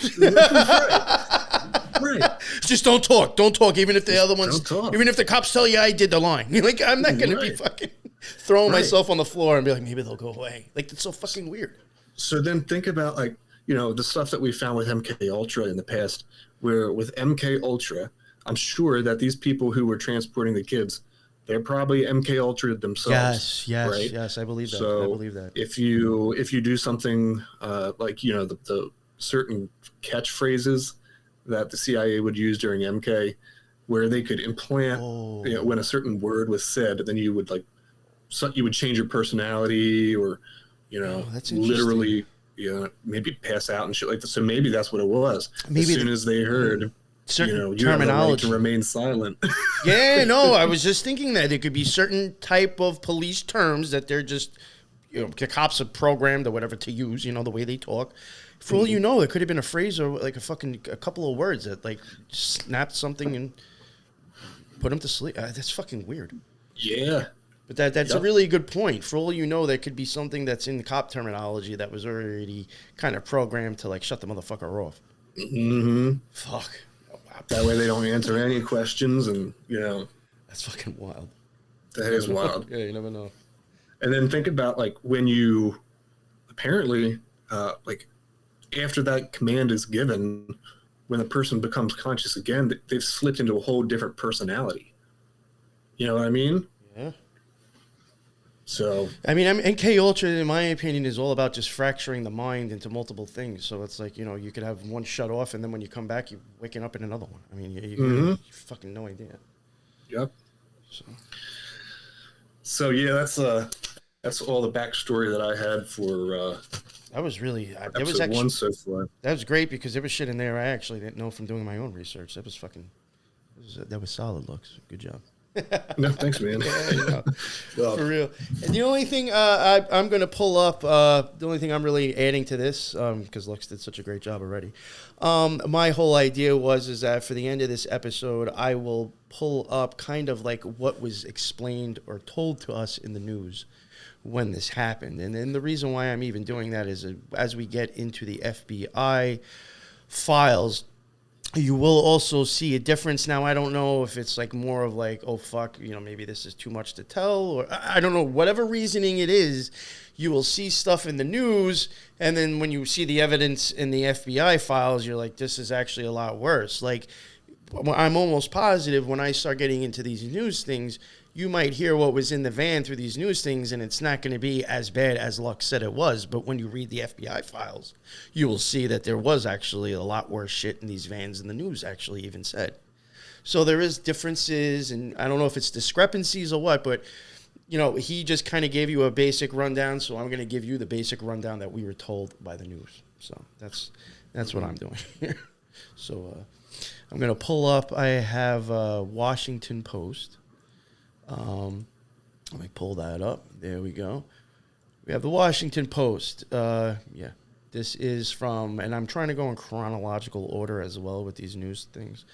[SPEAKER 3] Right. Just don't talk. Don't talk, even if the other ones, even if the cops tell you I did the line. You're like, I'm not going to be fucking throwing myself on the floor and be like, maybe they'll go away. Like, that's so fucking weird.
[SPEAKER 2] So then think about the stuff that we found with MK Ultra in the past, where with MK Ultra, I'm sure that these people who were transporting the kids, they're probably MK Ultra themselves.
[SPEAKER 3] Yes,
[SPEAKER 2] right?
[SPEAKER 3] Yes, I believe that.
[SPEAKER 2] So
[SPEAKER 3] I believe that.
[SPEAKER 2] If you do something like the certain catchphrases that the CIA would use during MK, where they could implant, when a certain word was said, then you would you would change your personality, or
[SPEAKER 3] that's
[SPEAKER 2] literally. Maybe pass out and shit like that. So maybe that's what it was. Maybe as soon as they heard
[SPEAKER 3] certain
[SPEAKER 2] you
[SPEAKER 3] terminology,
[SPEAKER 2] have the right to remain silent.
[SPEAKER 3] Yeah, no, I was just thinking that it could be certain type of police terms that they're just, the cops are programmed or whatever to use. The way they talk. For all you know, it could have been a phrase or like a couple of words that snapped something and put them to sleep. That's fucking weird.
[SPEAKER 2] Yeah.
[SPEAKER 3] But that's a really good point. For all you know, there could be something that's in the cop terminology that was already kind of programmed to shut the motherfucker off.
[SPEAKER 2] Mm-hmm.
[SPEAKER 3] Fuck.
[SPEAKER 2] Oh, wow. That way they don't answer any questions, and
[SPEAKER 3] that's fucking wild.
[SPEAKER 2] That is wild.
[SPEAKER 3] Yeah, you never know.
[SPEAKER 2] And then think about when you apparently after that command is given, when the person becomes conscious again, they've slipped into a whole different personality. You know what I mean?
[SPEAKER 3] Yeah.
[SPEAKER 2] So
[SPEAKER 3] MK Ultra, in my opinion, is all about just fracturing the mind into multiple things. So it's like, you could have one shut off, and then when you come back, you're waking up in another one. I mean, you fucking no idea.
[SPEAKER 2] Yep. So yeah, that's all the backstory that I had for.
[SPEAKER 3] That was really
[SPEAKER 2] episode 1 so far.
[SPEAKER 3] That was great because there was shit in there I actually didn't know from doing my own research. That was that was solid, Lux. Good job.
[SPEAKER 2] No, thanks, man.
[SPEAKER 3] Well, for real. And the only thing I'm going to pull up, the only thing I'm really adding to this, because Lux did such a great job already. My whole idea is that for the end of this episode, I will pull up kind of what was explained or told to us in the news when this happened. And then the reason why I'm even doing that is as we get into the FBI files, You will also see a difference. Now, I don't know if it's like more of like, oh, fuck, maybe this is too much to tell, or I don't know, whatever reasoning it is, you will see stuff in the news, and then when you see the evidence in the FBI files, you're like, this is actually a lot worse. Like, I'm almost positive when I start getting into these news things, you might hear what was in the van through these news things, and it's not going to be as bad as Lux said it was. But when you read the FBI files, you will see that there was actually a lot worse shit in these vans than the news actually even said. So there is differences, and I don't know if it's discrepancies or what, but, he just kind of gave you a basic rundown, so I'm going to give you the basic rundown that we were told by the news. So that's what I'm doing here. So I'm going to pull up, I have Washington Post. Let me pull that up. There we go. We have the Washington Post. This is from, and I'm trying to go in chronological order as well with these news things.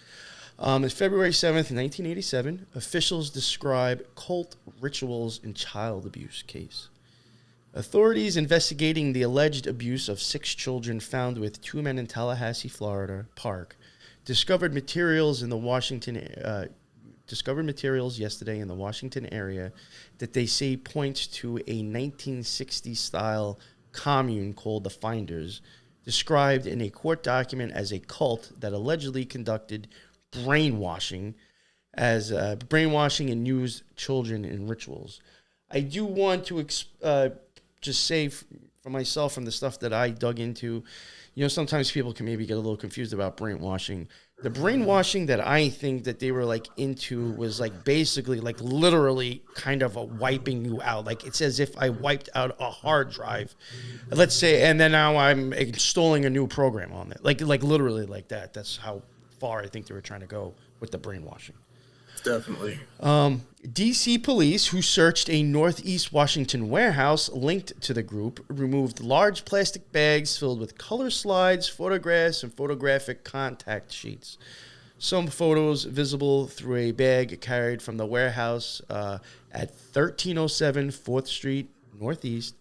[SPEAKER 3] It's February 7th, 1987. Officials describe cult rituals in child abuse case. Authorities investigating the alleged abuse of 6 children found with 2 men in Tallahassee, Florida park discovered materials yesterday in the Washington area that they say points to a 1960s-style commune called the Finders, described in a court document as a cult that allegedly conducted brainwashing and used children in rituals. I do want to just say for myself, from the stuff that I dug into, sometimes people can maybe get a little confused about brainwashing. The brainwashing that I think that they were like into was like basically like literally kind of a wiping you out. Like it's as if I wiped out a hard drive, let's say, and then now I'm installing a new program on it. Like literally like that. That's how far I think they were trying to go with the brainwashing.
[SPEAKER 2] Definitely.
[SPEAKER 3] D.C. police, who searched a Northeast Washington warehouse linked to the group, removed large plastic bags filled with color slides, photographs, and photographic contact sheets. Some photos visible through a bag carried from the warehouse at 1307 4th Street Northeast,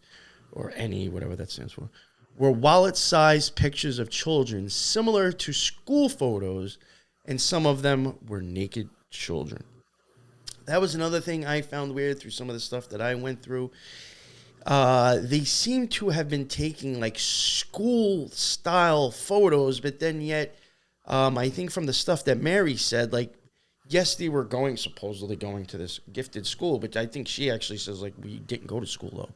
[SPEAKER 3] or NE, whatever that stands for, were wallet-sized pictures of children similar to school photos, and some of them were naked children. That was another thing I found weird through some of the stuff that I went through. They seem to have been taking like school-style photos, but then yet, I think from the stuff that Mary said, like, yes, they were supposedly going to this gifted school, but I think she actually says, like, we didn't go to school, though.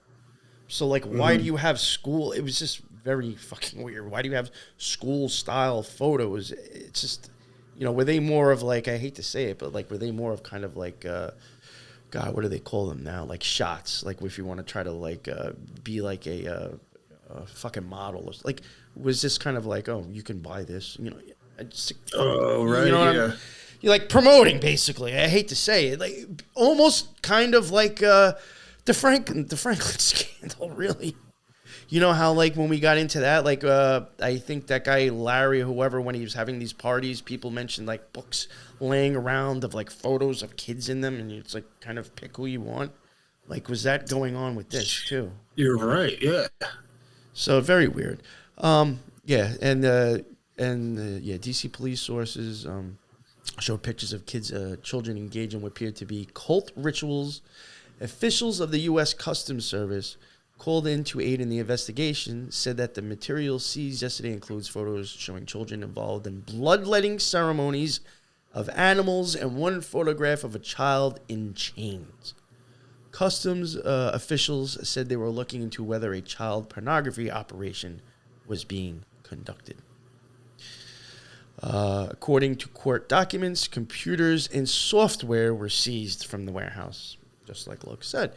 [SPEAKER 3] So, like, why do you have school? It was just very fucking weird. Why do you have school-style photos? It's just, were they more of, like, I hate to say it, but, like, were they more of kind of, like, God, what do they call them now? Like, shots. Like, if you want to try to, like, be, like, a fucking model. Like, was this kind of like, oh, you can buy this?
[SPEAKER 2] Right, yeah.
[SPEAKER 3] You're, like, promoting, basically. I hate to say it. Like, almost kind of like the Franklin scandal, really. You know how, like, when we got into that, like, I think that guy, Larry, or whoever, when he was having these parties, people mentioned, like, books laying around of, like, photos of kids in them, and it's, like, kind of pick who you want. Like, was that going on with this, too?
[SPEAKER 2] You're right, yeah.
[SPEAKER 3] So, very weird. D.C. police sources showed pictures of children engaged in what appeared to be cult rituals. Officials of the U.S. Customs Service called in to aid in the investigation said that the material seized yesterday includes photos showing children involved in bloodletting ceremonies of animals and one photograph of a child in chains. Customs officials said they were looking into whether a child pornography operation was being conducted. According to court documents, computers and software were seized from the warehouse, just like Luke said,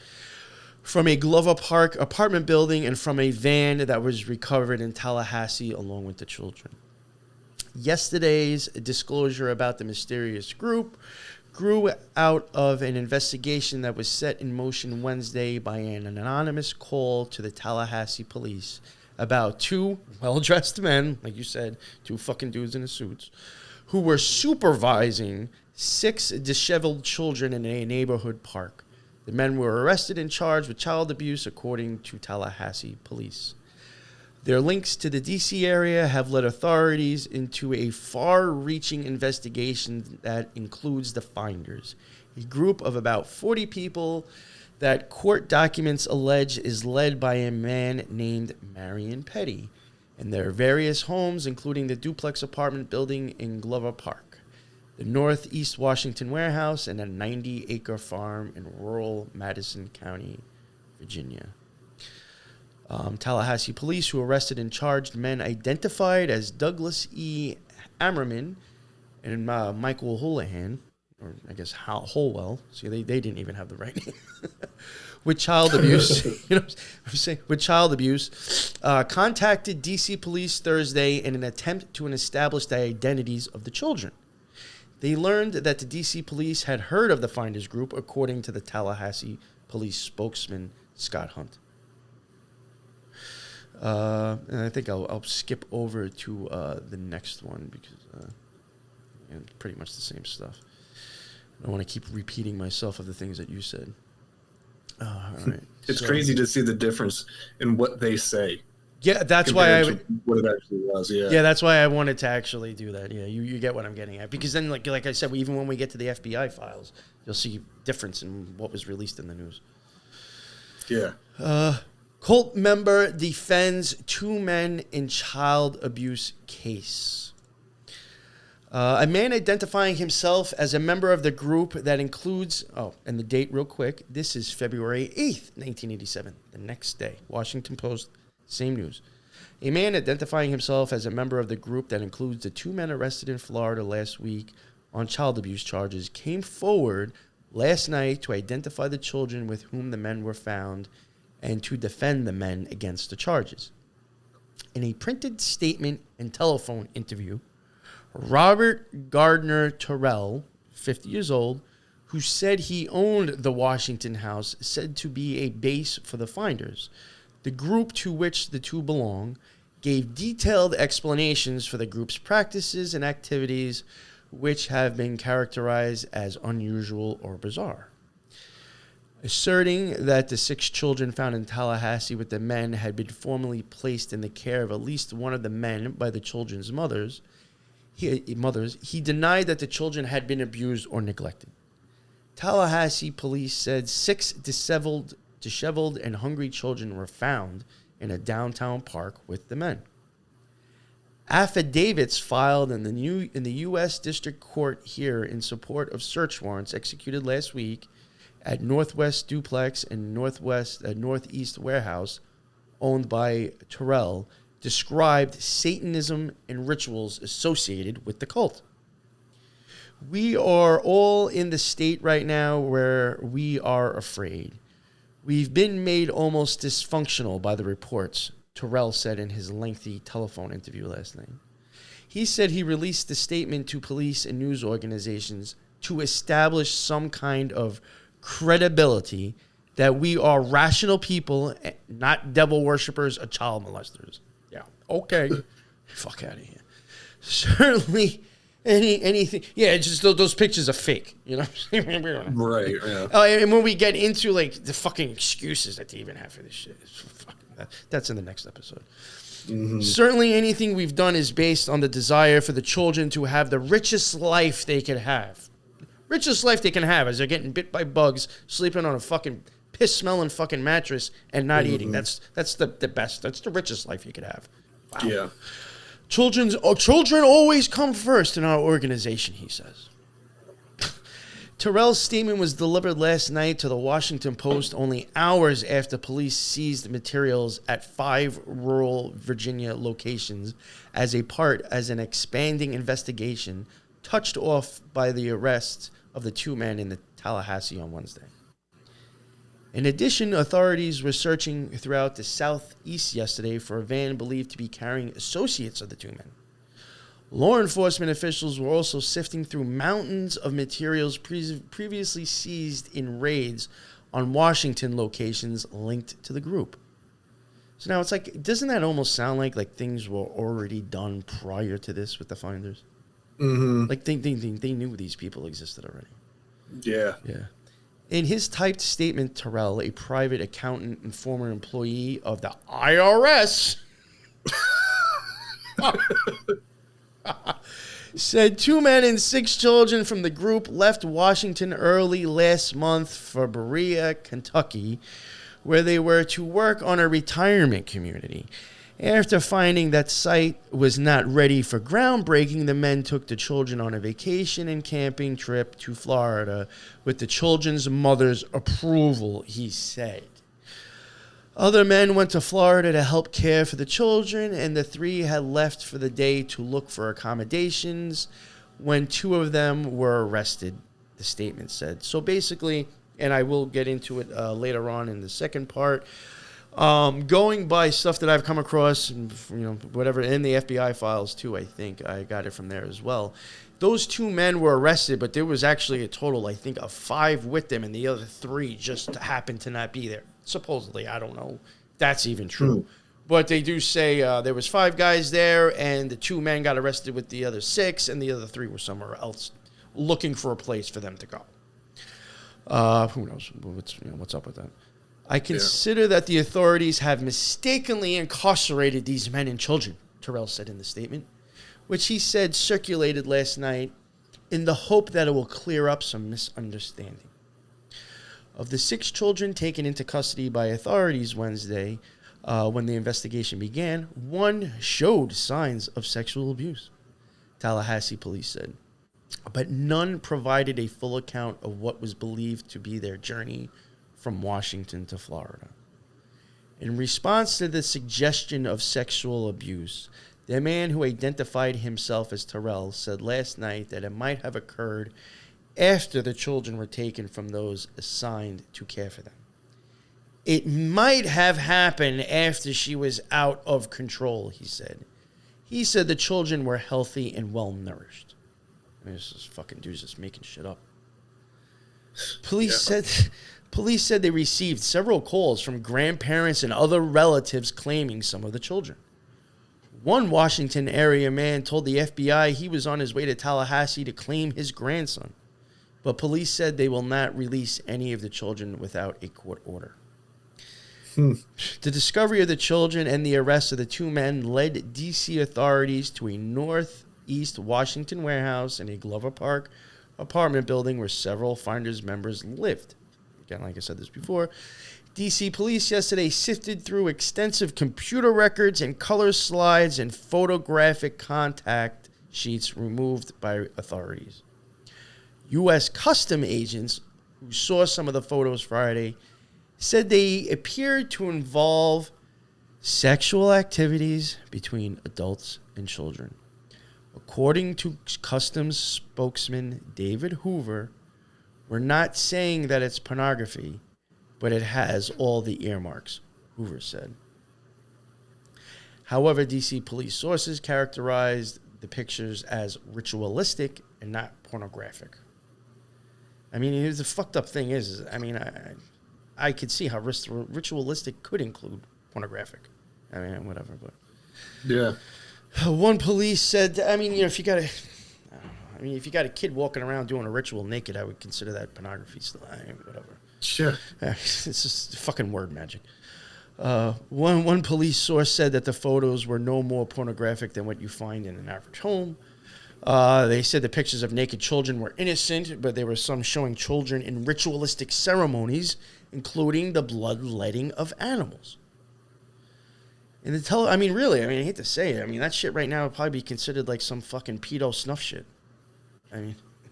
[SPEAKER 3] from a Glover Park apartment building and from a van that was recovered in Tallahassee along with the children. Yesterday's disclosure about the mysterious group grew out of an investigation that was set in motion Wednesday by an anonymous call to the Tallahassee police about 2 well-dressed men, like you said, 2 fucking dudes in the suits, who were supervising 6 disheveled children in a neighborhood park. The men were arrested and charged with child abuse, according to Tallahassee police. Their links to the D.C. area have led authorities into a far-reaching investigation that includes the Finders, a group of about 40 people that court documents allege is led by a man named Marion Petty, and their various homes, including the duplex apartment building in Glover Park, the Northeast Washington warehouse, and a 90-acre farm in rural Madison County, Virginia. Tallahassee police, who arrested and charged men identified as Douglas E. Ammerman and Michael Houlihan, or I guess Holwell. See, they didn't even have the right name. With child abuse, contacted D.C. police Thursday in an attempt to establish the identities of the children. They learned that the D.C. police had heard of the Finders group, according to the Tallahassee police spokesman, Scott Hunt. And I think I'll skip over to the next one because it's pretty much the same stuff. I don't want to keep repeating myself of the things that you said. All right.
[SPEAKER 2] It's crazy to see the difference in what they say.
[SPEAKER 3] Yeah, that's why
[SPEAKER 2] what it actually was.
[SPEAKER 3] Yeah, that's why I wanted to actually do that. Yeah, you get what I'm getting at, because then, like I said, even when we get to the FBI files, you'll see difference in what was released in the news.
[SPEAKER 2] Yeah.
[SPEAKER 3] Cult member defends 2 men in child abuse case. A man identifying himself as a member of the group that includes, and the date real quick, this is February 8th, 1987, the next day. Washington Post, same news. A man identifying himself as a member of the group that includes the 2 men arrested in Florida last week on child abuse charges came forward last night to identify the children with whom the men were found and to defend the men against the charges. In a printed statement and telephone interview, Robert Gardner Terrell, 50 years old, who said he owned the Washington house, said to be a base for the Finders, the group to which the 2 belong, gave detailed explanations for the group's practices and activities, which have been characterized as unusual or bizarre. Asserting that the 6 children found in Tallahassee with the men had been formerly placed in the care of at least one of the men by the children's mothers, he denied that the children had been abused or neglected. Tallahassee police said 6 disheveled and hungry children were found in a downtown park with the men. Affidavits filed in the U.S. District Court here in support of search warrants executed last week at Northwest Duplex and Northeast Warehouse, owned by Terrell, described Satanism and rituals associated with the cult. We are all in the state right now where we are afraid. We've been made almost dysfunctional by the reports, Terrell said in his lengthy telephone interview last night. He said he released the statement to police and news organizations to establish some kind of credibility that we are rational people, not devil worshippers or child molesters. Yeah, okay. Fuck out of here. Certainly anything. Yeah, just those pictures are fake. You know what I'm saying?
[SPEAKER 2] Right, yeah.
[SPEAKER 3] And when we get into, like, the fucking excuses that they even have for this shit, that's in the next episode. Mm-hmm. Certainly anything we've done is based on the desire for the children to have the richest life they could have. Richest life they can have as they're getting bit by bugs, sleeping on a fucking piss-smelling fucking mattress and not eating. That's the best. That's the richest life you could have. Wow.
[SPEAKER 2] Yeah.
[SPEAKER 3] Children always come first in our organization, he says. Terrell's statement was delivered last night to the Washington Post only hours after police seized materials at 5 rural Virginia locations as an expanding investigation touched off by the arrest of the 2 men in the Tallahassee on Wednesday. In addition, authorities were searching throughout the southeast yesterday for a van believed to be carrying associates of the 2 men. Law enforcement officials were also sifting through mountains of materials previously seized in raids on Washington locations linked to the group. So now it's like, doesn't that almost sound like things were already done prior to this with the Finders?
[SPEAKER 2] Mm-hmm.
[SPEAKER 3] Like they knew these people existed already.
[SPEAKER 2] Yeah.
[SPEAKER 3] Yeah. In his typed statement, Terrell, a private accountant and former employee of the IRS, Said 2 men and 6 children from the group left Washington early last month for Berea, Kentucky, where they were to work on a retirement community. After finding that site was not ready for groundbreaking, the men took the children on a vacation and camping trip to Florida with the children's mother's approval, he said. Other men went to Florida to help care for the children, and the 3 had left for the day to look for accommodations when 2 of them were arrested, the statement said. So basically, and I will get into it later on in the second part, going by stuff that I've come across, whatever, in the FBI files too, I think I got it from there as well. Those 2 men were arrested, but there was actually a total, I think, of 5 with them, and the other 3 just happened to not be there. Supposedly, I don't know if that's even true. But they do say there was 5 guys there, and the 2 men got arrested with the other 6, and the other 3 were somewhere else looking for a place for them to go. Who knows what's up with that? I consider that the authorities have mistakenly incarcerated these men and children, Terrell said in the statement, which he said circulated last night in the hope that it will clear up some misunderstanding. Of the 6 children taken into custody by authorities Wednesday, when the investigation began, 1 showed signs of sexual abuse, Tallahassee police said. But none provided a full account of what was believed to be their journey from Washington to Florida. In response to the suggestion of sexual abuse, the man who identified himself as Terrell said last night that it might have occurred after the children were taken from those assigned to care for them. It might have happened after she was out of control, he said. He said the children were healthy and well-nourished. I mean, this is fucking dudes just making shit up. Police said they received several calls from grandparents and other relatives claiming some of the children. One Washington area man told the FBI he was on his way to Tallahassee to claim his grandson. But police said they will not release any of the children without a court order. The discovery of the children and the arrest of the 2 men led D.C. authorities to a northeast Washington warehouse in a Glover Park apartment building where several Finders members lived. Again, like I said this before, D.C. police yesterday sifted through extensive computer records and color slides and photographic contact sheets removed by authorities. U.S. Custom agents who saw some of the photos Friday said they appeared to involve sexual activities between adults and children. According to Customs spokesman David Hoover, we're not saying that it's pornography, but it has all the earmarks, Hoover said. However, D.C. police sources characterized the pictures as ritualistic and not pornographic. I mean, the fucked up thing is I could see how ritualistic could include pornographic. I mean, whatever, but
[SPEAKER 2] yeah.
[SPEAKER 3] One police said, if you got a kid walking around doing a ritual naked, I would consider that pornography still. Whatever.
[SPEAKER 2] Sure.
[SPEAKER 3] It's just fucking word magic. One police source said that the photos were no more pornographic than what you find in an average home. They said the pictures of naked children were innocent, but there were some showing children in ritualistic ceremonies, including the bloodletting of animals. And I hate to say it. That shit right now would probably be considered like some fucking pedo snuff shit.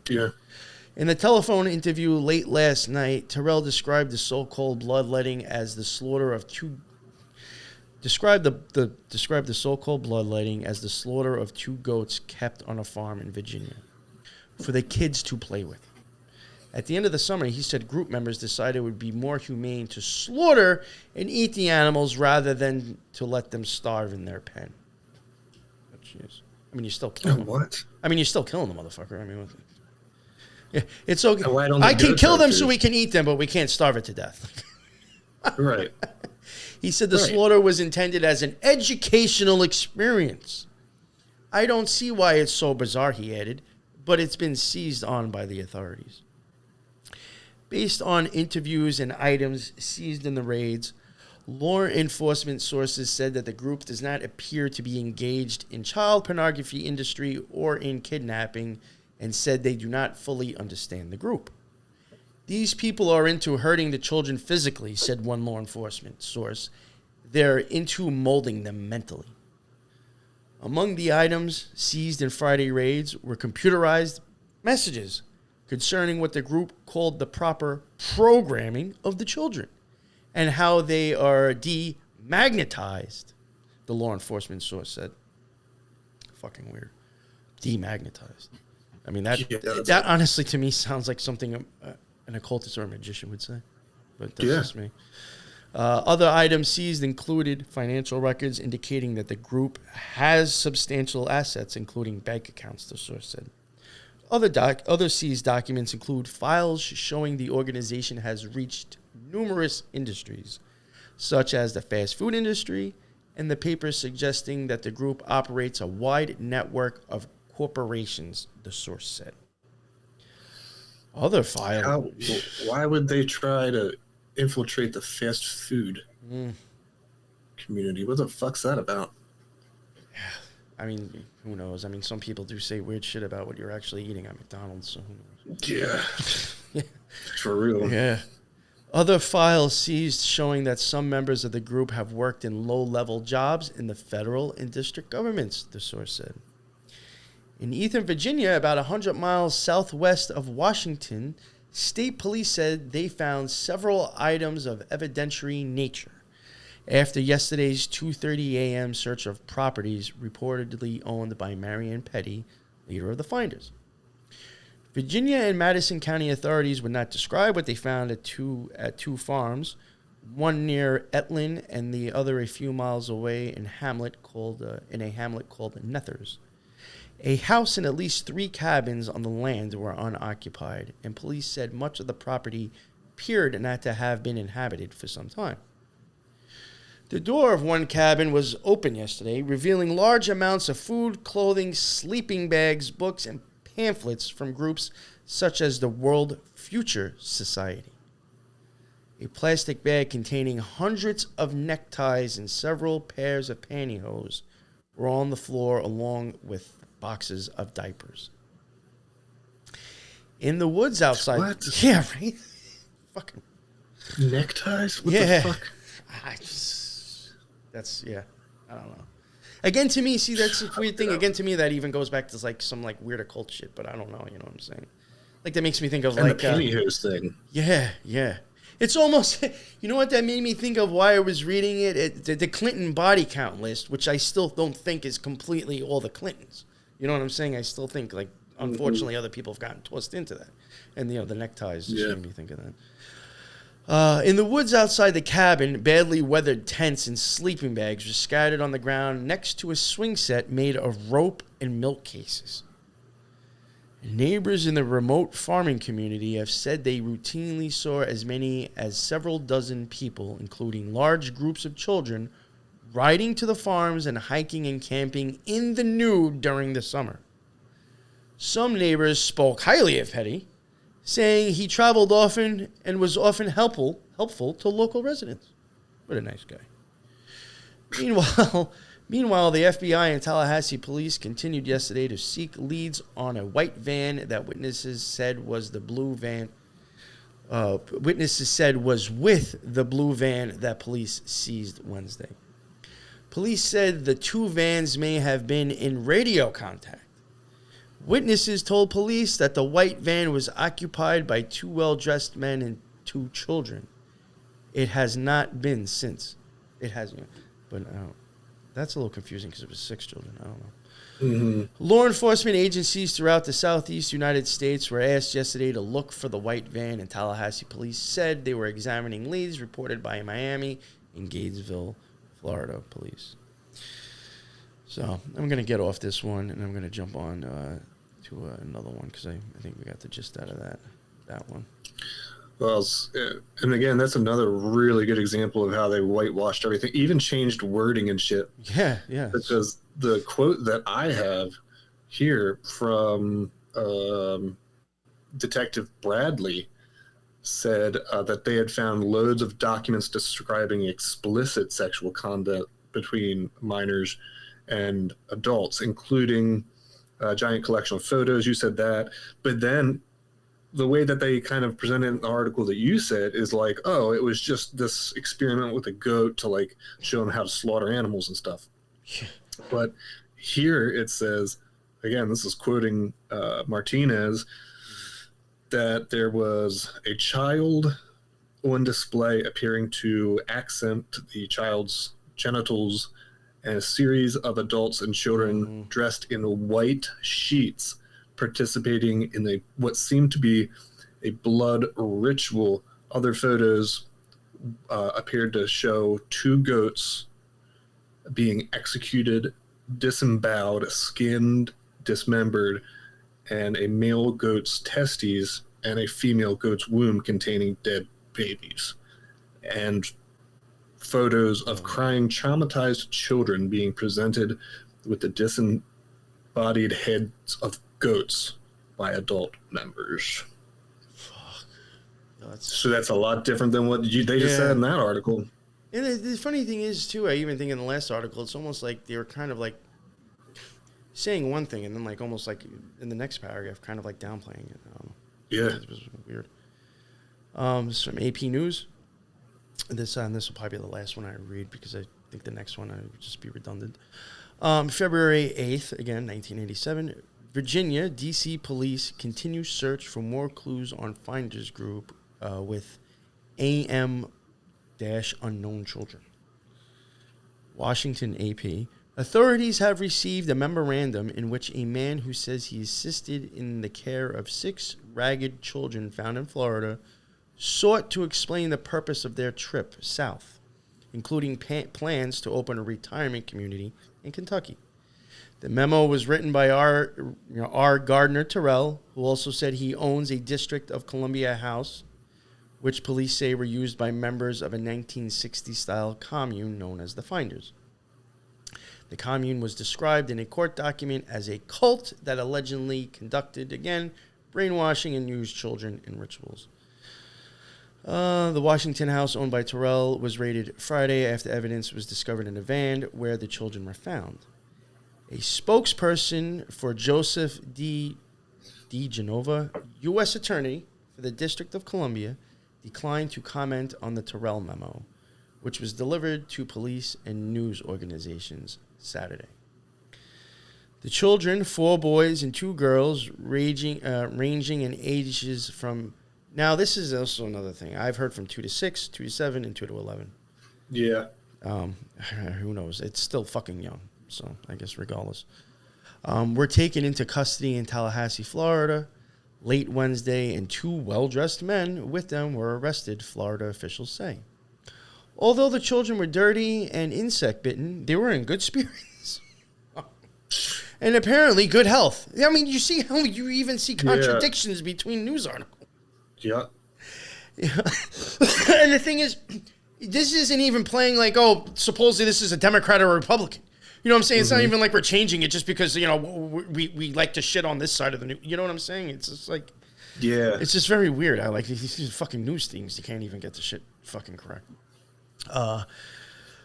[SPEAKER 2] Yeah.
[SPEAKER 3] In the telephone interview late last night, Terrell described the so-called bloodletting as the slaughter of 2 goats kept on a farm in Virginia for the kids to play with. At the end of the summer, he said group members decided it would be more humane to slaughter and eat the animals rather than to let them starve in their pen. Oh, jeez. You're still killing them.
[SPEAKER 2] What?
[SPEAKER 3] You're still killing the motherfucker. Yeah, it's okay.
[SPEAKER 2] I
[SPEAKER 3] can kill them so we can eat them, but we can't starve it to death.
[SPEAKER 2] Right.
[SPEAKER 3] He said the slaughter was intended as an educational experience. I don't see why it's so bizarre, he added, but it's been seized on by the authorities. Based on interviews and items seized in the raids, Law enforcement sources said that the group does not appear to be engaged in child pornography industry or in kidnapping, and said they do not fully understand the group. These people are into hurting the children physically, said one law enforcement source. They're into molding them mentally. Among the items seized in Friday raids were computerized messages concerning what the group called the proper programming of the children and how they are demagnetized, the law enforcement source said. Fucking weird. Demagnetized. I mean, that honestly to me sounds like something an occultist or a magician would say. But that's just me. Other items seized included financial records indicating that the group has substantial assets, including bank accounts, the source said. Other seized documents include files showing the organization has reached numerous industries, such as the fast food industry, and the papers suggesting that the group operates a wide network of corporations, the source said. Other files.
[SPEAKER 2] Why would they try to infiltrate the fast food community? What the fuck's that about?
[SPEAKER 3] I mean, who knows? I mean, some people do say weird shit about what you're actually eating at McDonald's, so who knows?
[SPEAKER 2] Yeah. For real.
[SPEAKER 3] Yeah. Other files seized showing that some members of the group have worked in low-level jobs in the federal and district governments, the source said. In Eastern Virginia, about 100 miles southwest of Washington, state police said they found several items of evidentiary nature after yesterday's 2:30 a.m. search of properties reportedly owned by Marion Petty, leader of the finders. Virginia and Madison County authorities would not describe what they found at two farms, one near Etlin and the other a few miles away in a hamlet called Nethers. A house and at least 3 cabins on the land were unoccupied, and police said much of the property appeared not to have been inhabited for some time. The door of one cabin was open yesterday, revealing large amounts of food, clothing, sleeping bags, books, and pamphlets from groups such as the World Future Society. A plastic bag containing hundreds of neckties and several pairs of pantyhose were on the floor along with boxes of diapers. In the woods outside.
[SPEAKER 2] What?
[SPEAKER 3] Yeah, right? Fucking.
[SPEAKER 2] Neckties? What the fuck?
[SPEAKER 3] I don't know. Again, to me, see, that's a weird thing. Again, to me, that even goes back to like some like weird occult shit, but I don't know, you know what I'm saying? Like, that makes me think of
[SPEAKER 2] and
[SPEAKER 3] like...
[SPEAKER 2] the pantyhose thing.
[SPEAKER 3] Yeah. It's almost... You know what that made me think of why I was reading it? The Clinton body count list, which I still don't think is completely all the Clintons. You know what I'm saying? I still think, like, unfortunately, other people have gotten twisted into that. And, you know, the neckties just made me think of that. In the woods outside the cabin, badly weathered tents and sleeping bags were scattered on the ground next to a swing set made of rope and milk cases. Neighbors in the remote farming community have said they routinely saw as many as several dozen people, including large groups of children, riding to the farms and hiking and camping in the nude during the summer. Some neighbors spoke highly of Petty, saying he traveled often and was often helpful to local residents. What a nice guy. Meanwhile, the FBI and Tallahassee police continued yesterday to seek leads on a white van that witnesses said was the blue van. Witnesses said was with the blue van that police seized Wednesday. Police said the 2 vans may have been in radio contact. Witnesses told police that the white van was occupied by 2 well-dressed men and 2 children. It has not been since. It hasn't. But that's a little confusing because it was 6 children. I don't know. Mm-hmm. Law enforcement agencies throughout the southeast United States were asked yesterday to look for the white van, and Tallahassee police said they were examining leads reported by Miami and Gatesville, Florida police. So I'm going to get off this one, and I'm going to jump on to another one because I think we got the gist out of that one.
[SPEAKER 2] Well, and again, that's another really good example of how they whitewashed everything, even changed wording and shit.
[SPEAKER 3] Yeah.
[SPEAKER 2] Because the quote that I have here from Detective Bradley said that they had found loads of documents describing explicit sexual conduct between minors and adults, including a giant collection of photos. You said that. But then the way that they kind of presented in the article that you said is like, oh, it was just this experiment with a goat to like show them how to slaughter animals and stuff. But here it says, again, this is quoting Martinez, that there was a child on display appearing to accent the child's genitals, and a series of adults and children dressed in white sheets participating in what seemed to be a blood ritual. Other photos appeared to show two goats being executed, disemboweled, skinned, dismembered, and a male goat's testes and a female goat's womb containing dead babies. And photos of crying, traumatized children being presented with the disembodied heads of goats by adult members.
[SPEAKER 3] Fuck.
[SPEAKER 2] So that's a lot different than what they just said in that article.
[SPEAKER 3] And the funny thing is, too, I even think in the last article, it's almost like they were kind of like saying one thing and then like almost like in the next paragraph, kind of like downplaying it.
[SPEAKER 2] Yeah.
[SPEAKER 3] It was weird. This is from AP News. This will probably be the last one I read because I think the next one I would just be redundant. February 8th, again, 1987. Virginia, D.C. police continue search for more clues on Finders Group with AM-unknown children. Washington, AP. Authorities have received a memorandum in which a man who says he assisted in the care of 6 ragged children found in Florida sought to explain the purpose of their trip south, including plans to open a retirement community in Kentucky. The memo was written by R. Gardner Terrell, who also said he owns a District of Columbia house, which police say were used by members of a 1960s-style commune known as the Finders. The commune was described in a court document as a cult that allegedly conducted, again, brainwashing and used children in rituals. The Washington house owned by Terrell was raided Friday after evidence was discovered in a van where the children were found. A spokesperson for Joseph D. Genova, U.S. Attorney for the District of Columbia, declined to comment on the Terrell memo, which was delivered to police and news organizations Saturday. The children, 4 boys and 2 girls, ranging in ages from... Now, this is also another thing. I've heard from 2 to 6, 2 to 7, and 2 to 11.
[SPEAKER 2] Yeah.
[SPEAKER 3] Who knows? It's still fucking young. So, I guess regardless. Were taken into custody in Tallahassee, Florida, late Wednesday, and 2 well-dressed men with them were arrested, Florida officials say. Although the children were dirty and insect-bitten, they were in good spirits. And apparently good health. I mean, you see how you even see contradictions between news articles.
[SPEAKER 2] Yeah.
[SPEAKER 3] And the thing is, this isn't even playing like, oh, supposedly this is a Democrat or a Republican. You know what I'm saying? It's not even like we're changing it just because, you know, we like to shit on this side of the news. You know what I'm saying? It's just like,
[SPEAKER 2] yeah,
[SPEAKER 3] it's just very weird. I like these fucking news things. You can't even get the shit fucking correct.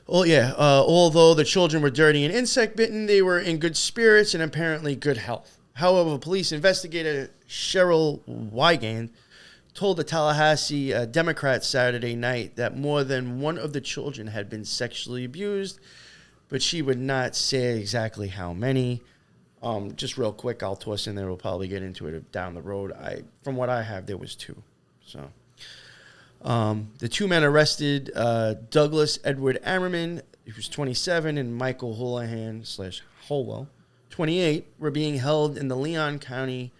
[SPEAKER 3] Although the children were dirty and insect bitten, they were in good spirits and apparently good health. However, police investigator Cheryl Wigand told the Tallahassee Democrat Saturday night that more than one of the children had been sexually abused, but she would not say exactly how many. Just real quick, I'll toss in there. We'll probably get into it down the road. From what I have, there was 2. So, the 2 men arrested, Douglas Edward Ammerman, who was 27, and Michael Houlihan / Holwell, 28, were being held in the Leon County,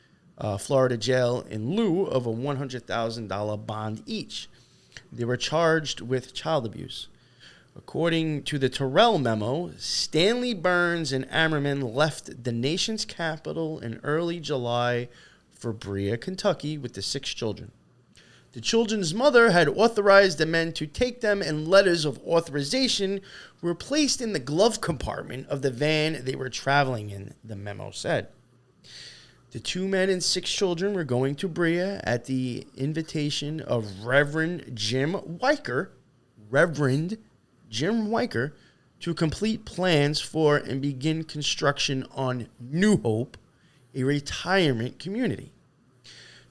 [SPEAKER 3] Florida jail in lieu of a $100,000 bond each. They were charged with child abuse. According to the Terrell memo, Stanley Burns and Ammerman left the nation's capital in early July for Berea, Kentucky, with the 6 children. The children's mother had authorized the men to take them, and letters of authorization were placed in the glove compartment of the van they were traveling in, the memo said. The 2 men and 6 children were going to Brea at the invitation of Reverend Jim Weicker, to complete plans for and begin construction on New Hope, a retirement community.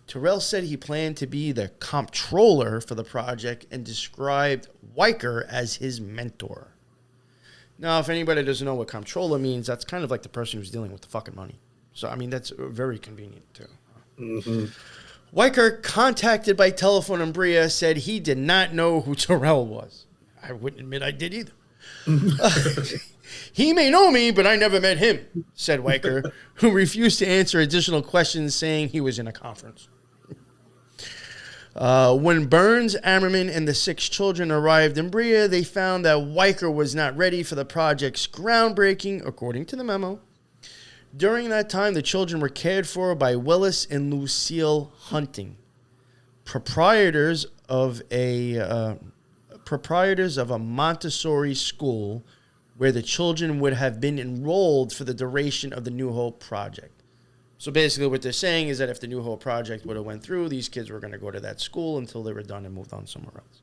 [SPEAKER 3] Terrell said he planned to be the comptroller for the project and described Weicker as his mentor. Now, if anybody doesn't know what comptroller means, that's kind of like the person who's dealing with the fucking money. So, I mean, that's very convenient, too.
[SPEAKER 2] Mm-hmm.
[SPEAKER 3] Weicker, contacted by telephone in Brea, said he did not know who Terrell was. I wouldn't admit I did either. He may know me, but I never met him, said Weicker, who refused to answer additional questions, saying he was in a conference. When Burns, Ammerman, and the 6 children arrived in Brea, they found that Weicker was not ready for the project's groundbreaking, according to the memo. During that time, the children were cared for by Willis and Lucille Hunting, proprietors of a Montessori school where the children would have been enrolled for the duration of the New Hope project. So basically what they're saying is that if the New Hope project would have went through, these kids were going to go to that school until they were done and moved on somewhere else.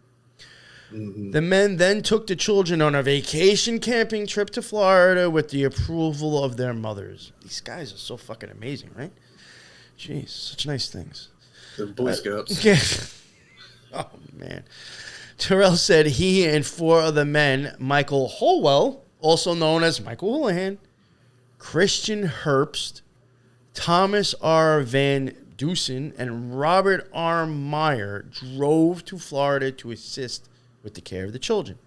[SPEAKER 3] Mm-hmm. The men then took the children on a vacation camping trip to Florida with the approval of their mothers. These guys are so fucking amazing, right? Jeez, such nice things.
[SPEAKER 2] They're Boy Scouts.
[SPEAKER 3] Yeah. Oh, man. Terrell said he and 4 of the men, Michael Holwell, also known as Michael Houlihan, Christian Herbst, Thomas R. Van Dusen, and Robert R. Meyer drove to Florida to assist with the care of the children.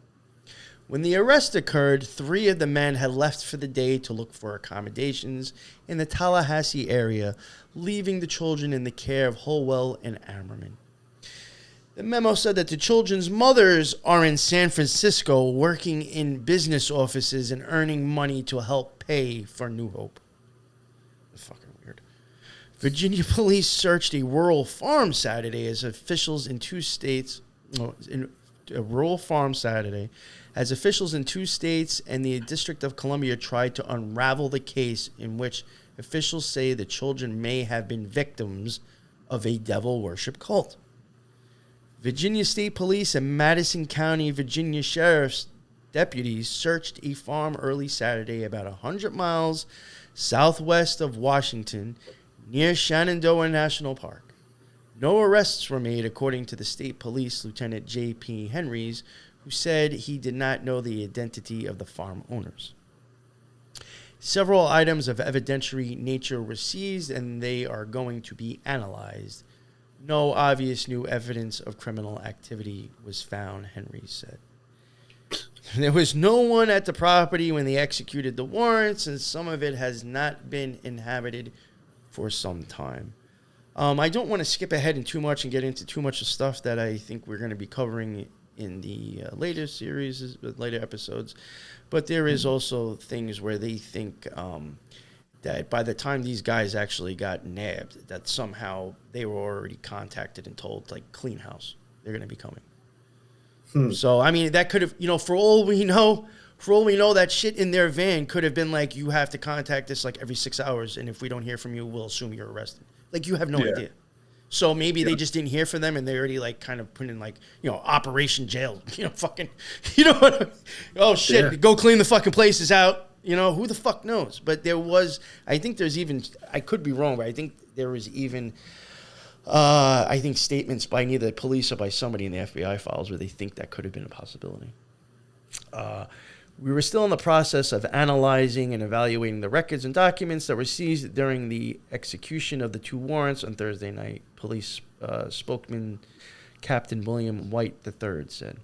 [SPEAKER 3] When the arrest occurred, 3 of the men had left for the day to look for accommodations in the Tallahassee area, leaving the children in the care of Holwell and Ammerman. The memo said that the children's mothers are in San Francisco working in business offices and earning money to help pay for New Hope. Fucking weird. Virginia police searched a rural farm Saturday as officials in 2 states... a rural farm Saturday as officials in 2 states and the District of Columbia tried to unravel the case in which officials say the children may have been victims of a devil worship cult. Virginia State Police and Madison County, Virginia Sheriff's deputies searched a farm early Saturday about 100 miles southwest of Washington near Shenandoah National Park. No arrests were made, according to the state police Lieutenant J.P. Henrys, who said he did not know the identity of the farm owners. Several items of evidentiary nature were seized, and they are going to be analyzed. No obvious new evidence of criminal activity was found, Henrys said. There was no one at the property when they executed the warrants, and some of it has not been inhabited for some time. I don't want to skip ahead in too much and get into too much of stuff that I think we're going to be covering in the later series, later episodes. But there is also things where they think that by the time these guys actually got nabbed, that somehow they were already contacted and told, like, clean house, they're going to be coming. So, I mean, that could have, for all we know, that shit in their van could have been like, you have to contact us like every 6 hours, and if we don't hear from you, we'll assume you're arrested. Like, you have no idea. So maybe they just didn't hear from them, and they already, like, kind of put in, like, Operation Jail. Fucking, what I mean? Oh, shit, go clean the fucking places out. Who the fuck knows? But there was, I think there's even, I could be wrong, but I think there was even, statements by neither the police or by somebody in the FBI files where they think that could have been a possibility. We were still in the process of analyzing and evaluating the records and documents that were seized during the execution of the 2 warrants on Thursday night, police spokesman Captain William White III said.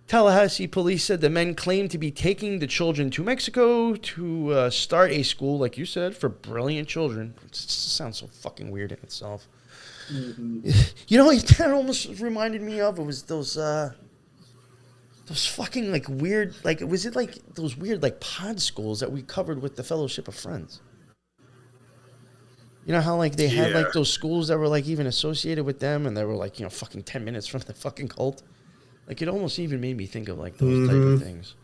[SPEAKER 3] Tallahassee police said the men claimed to be taking the children to Mexico to start a school, like you said, for brilliant children. It sounds so fucking weird in itself. Mm-hmm. What that almost reminded me of? It was those fucking, like, weird, like, was it like those weird, like, pod schools that we covered with the Fellowship of Friends? You know how, like, they had, like, those schools that were, like, even associated with them, and they were, like, fucking 10 minutes from the fucking cult? Like, it almost even made me think of, like, those type of things.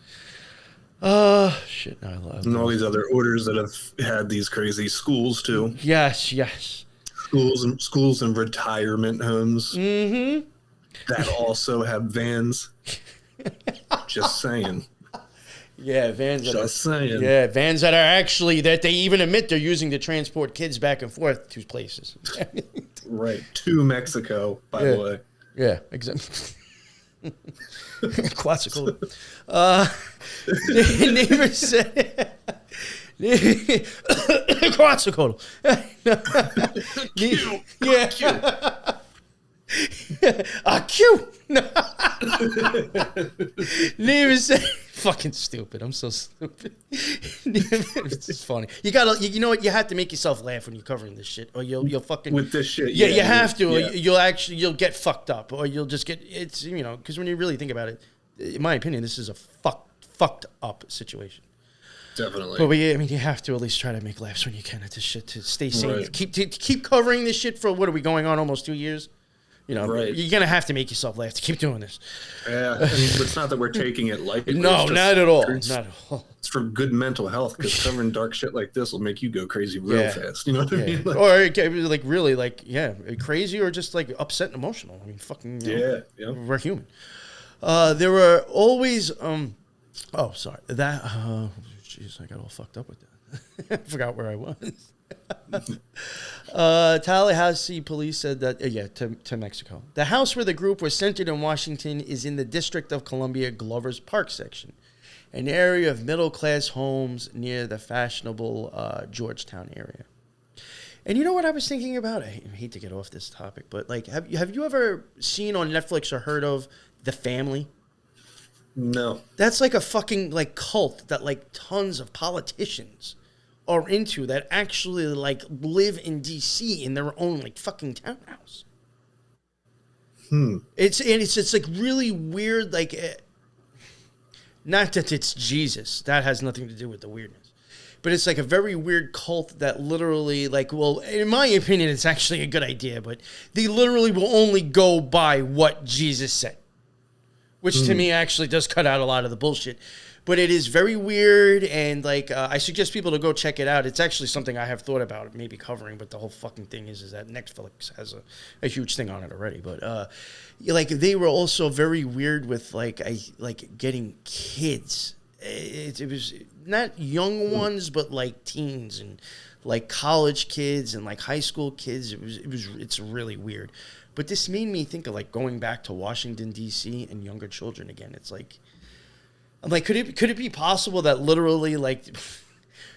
[SPEAKER 3] Shit. I love
[SPEAKER 2] and all these other orders that have had these crazy schools too.
[SPEAKER 3] Yes.
[SPEAKER 2] Schools and retirement homes
[SPEAKER 3] Mm-hmm.
[SPEAKER 2] that also have vans. Just saying.
[SPEAKER 3] Yeah, vans.
[SPEAKER 2] Just saying.
[SPEAKER 3] Yeah, vans that are actually that they even admit they're using to transport kids back and forth to places.
[SPEAKER 2] Right, to Mexico, by the way.
[SPEAKER 3] Yeah, exactly. Classical. Neighbor said. Classical. Yeah. Cute. Neighbor said, "Fucking stupid." I'm so stupid. It's just funny. You gotta, you know what? You have to make yourself laugh when you're covering this shit, or you'll fucking
[SPEAKER 2] with this shit.
[SPEAKER 3] Yeah, you have to.
[SPEAKER 2] Yeah.
[SPEAKER 3] Or you'll get fucked up, or you'll just get it's because when you really think about it, in my opinion, this is a fucked up situation.
[SPEAKER 2] Definitely.
[SPEAKER 3] But you have to at least try to make laughs when you can at this shit to stay sane.
[SPEAKER 2] Right.
[SPEAKER 3] Keep covering this shit for what are we going on almost 2 years?
[SPEAKER 2] Right.
[SPEAKER 3] You're gonna have to make yourself laugh to keep doing this.
[SPEAKER 2] Yeah, I mean, it's not that we're taking it lightly.
[SPEAKER 3] No, not at all. Not at all.
[SPEAKER 2] It's for good mental health because covering dark shit like this will make you go crazy real fast. You know what I mean?
[SPEAKER 3] Or really crazy or just like upset and emotional. I mean, fucking we're human. There were always oh sorry that jeez I got all fucked up with that. I forgot where I was. Tallahassee police said that to Mexico. The house where the group was centered in Washington is in the District of Columbia Glover's Park section, an area of middle-class homes near the fashionable Georgetown area. And you know what I was thinking about? I hate to get off this topic, but like, have you ever seen on Netflix or heard of The Family?
[SPEAKER 2] No.
[SPEAKER 3] That's like a fucking like cult that like tons of politicians are into that actually like live in DC in their own like fucking townhouse. It's like really weird, like not that it's Jesus, that has nothing to do with the weirdness, but it's like a very weird cult that literally like, well, in my opinion, it's actually a good idea, but they literally will only go by what Jesus said, which to me actually does cut out a lot of the bullshit. But it is very weird, and like I suggest people to go check it out. It's actually something I have thought about maybe covering, but the whole fucking thing is that Netflix has a huge thing on it already. But like they were also very weird with like getting kids. It was not young ones, but like teens and like college kids and like high school kids. It's really weird. But this made me think of like going back to Washington D.C. and younger children again. It's like. I'm like, could it be possible that literally, like,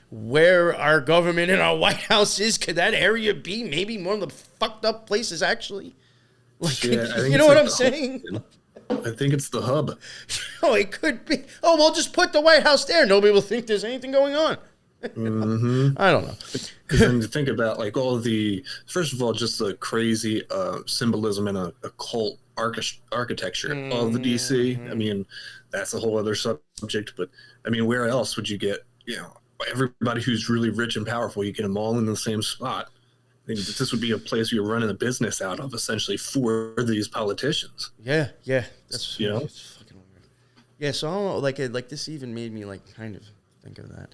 [SPEAKER 3] where our government and our White House is, could that area be maybe one of the fucked up places actually? Like, you know what I'm saying?
[SPEAKER 2] I think it's the hub.
[SPEAKER 3] Oh, it could be. Oh, well, just put the White House there. Nobody will think there's anything going on.
[SPEAKER 2] Mm-hmm.
[SPEAKER 3] I don't know.
[SPEAKER 2] Because then to think about like all the, first of all, just the crazy symbolism and occult architecture of the DC. I mean, that's a whole other subject. But I mean, where else would you get, everybody who's really rich and powerful? You get them all in the same spot. I mean, this would be a place you're running a business out of, essentially, for these politicians.
[SPEAKER 3] Yeah, that's
[SPEAKER 2] it's
[SPEAKER 3] fucking weird. Yeah, so I don't know, like this even made me like kind of think of that.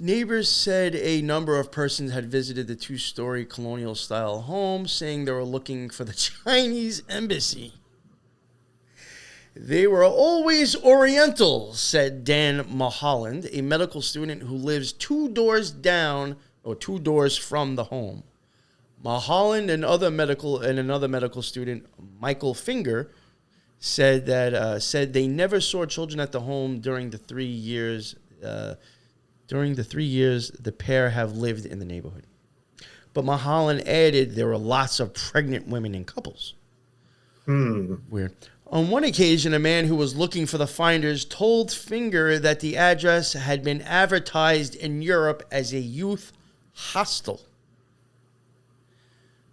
[SPEAKER 3] Neighbors said a number of persons had visited the 2-story colonial-style home, saying they were looking for the Chinese embassy. They were always Oriental, said Dan Mulholland, a medical student who lives 2 doors down or 2 doors from the home. Mulholland and another medical student, Michael Finger, said they never saw children at the home during the 3 years. During the 3 years the pair have lived in the neighborhood. But Mulholland added there were lots of pregnant women and couples. Weird. On one occasion, a man who was looking for the finders told Finger that the address had been advertised in Europe as a youth hostel.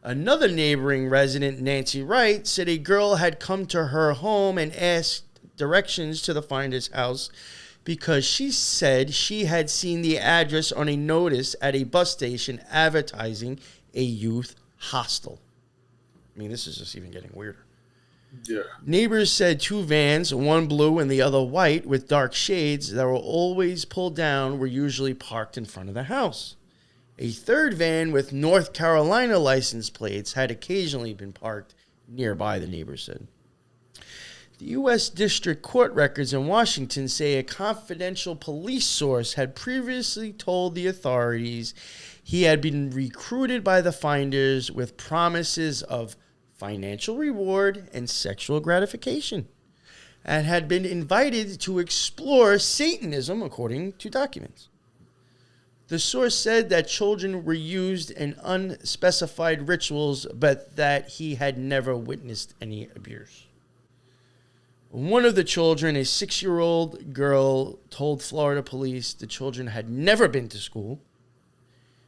[SPEAKER 3] Another neighboring resident, Nancy Wright, said a girl had come to her home and asked directions to the finder's house because she said she had seen the address on a notice at a bus station advertising a youth hostel. I mean, this is just even getting weirder.
[SPEAKER 2] Yeah.
[SPEAKER 3] Neighbors said 2 vans, one blue and the other white, with dark shades that were always pulled down, were usually parked in front of the house. A third van with North Carolina license plates had occasionally been parked nearby, the neighbors said. The U.S. District Court records in Washington say a confidential police source had previously told the authorities he had been recruited by the finders with promises of financial reward and sexual gratification, and had been invited to explore Satanism, according to documents. The source said that children were used in unspecified rituals, but that he had never witnessed any abuse. One of the children, a 6-year-old girl, told Florida police the children had never been to school.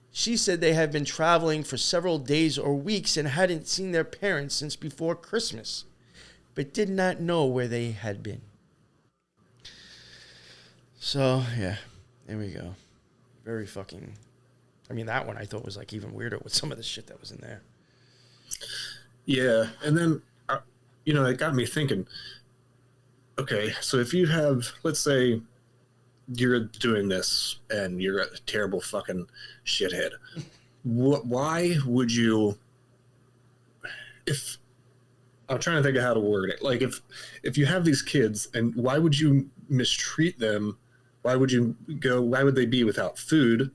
[SPEAKER 3] She said they had been traveling for several days or weeks and hadn't seen their parents since before Christmas, but did not know where they had been. So, yeah, there we go. Very fucking... I mean, that one I thought was like even weirder with some of the shit that was in there.
[SPEAKER 2] Yeah, and then, it got me thinking... Okay, so if you have, let's say you're doing this and you're a terrible fucking shithead, why would you, if, I'm trying to think of how to word it, like if you have these kids, and why would you mistreat them? Why would they be without food?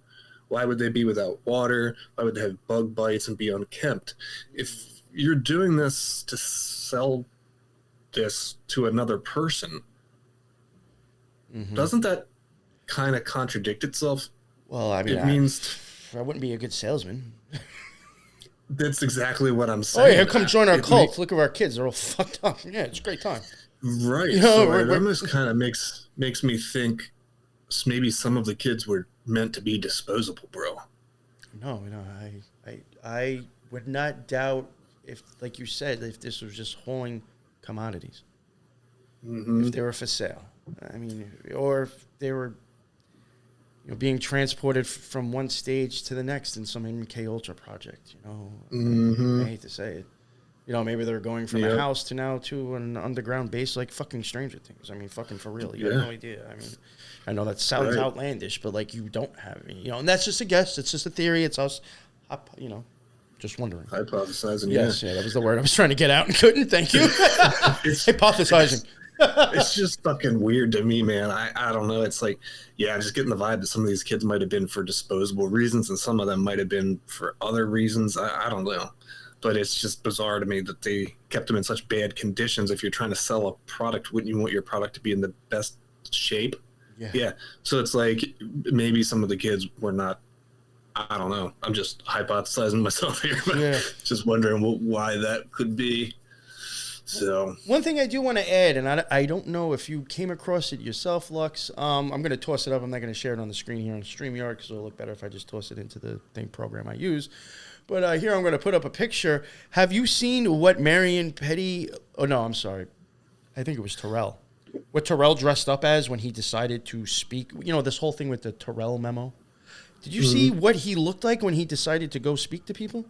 [SPEAKER 2] Why would they be without water? Why would they have bug bites and be unkempt? If you're doing this to sell this to another person, doesn't that kind of contradict itself?
[SPEAKER 3] Well, I mean,
[SPEAKER 2] it means
[SPEAKER 3] I wouldn't be a good salesman.
[SPEAKER 2] That's exactly what I'm saying.
[SPEAKER 3] Oh yeah, come join our cult. Look at our kids; they're all fucked up. Yeah, it's a great time.
[SPEAKER 2] Right. So it almost kind of makes me think maybe some of the kids were meant to be disposable, bro.
[SPEAKER 3] No, I would not doubt if, like you said, if this was just hauling commodities, if they were for sale. I mean, or if they were, being transported from one stage to the next in some MK Ultra project. I hate to say it. Maybe they're going from a house to an underground base, like fucking Stranger Things. I mean, fucking for real. You have no idea. I mean, I know that sounds outlandish, but like you don't have any. And that's just a guess. It's just a theory. It's us. Just wondering.
[SPEAKER 2] Hypothesizing,
[SPEAKER 3] yes, yeah, that was the word I was trying to get out and couldn't. Thank you. Hypothesizing.
[SPEAKER 2] It's just fucking weird to me, man. I don't know. It's like, I'm just getting the vibe that some of these kids might have been for disposable reasons and some of them might have been for other reasons. I don't know. But it's just bizarre to me that they kept them in such bad conditions. If you're trying to sell a product, wouldn't you want your product to be in the best shape? Yeah. So it's like maybe some of the kids were not, I don't know. I'm just hypothesizing myself here, but just wondering why that could be. So
[SPEAKER 3] one thing I do want to add, and I don't know if you came across it yourself, Lux. I'm going to toss it up. I'm not going to share it on the screen here on StreamYard because it'll look better if I just toss it into the program I use. But here I'm going to put up a picture. Have you seen what Marion Petty... Oh, no, I'm sorry. I think it was Terrell. What Terrell dressed up as when he decided to speak. This whole thing with the Terrell memo. Did you see what he looked like when he decided to go speak to people?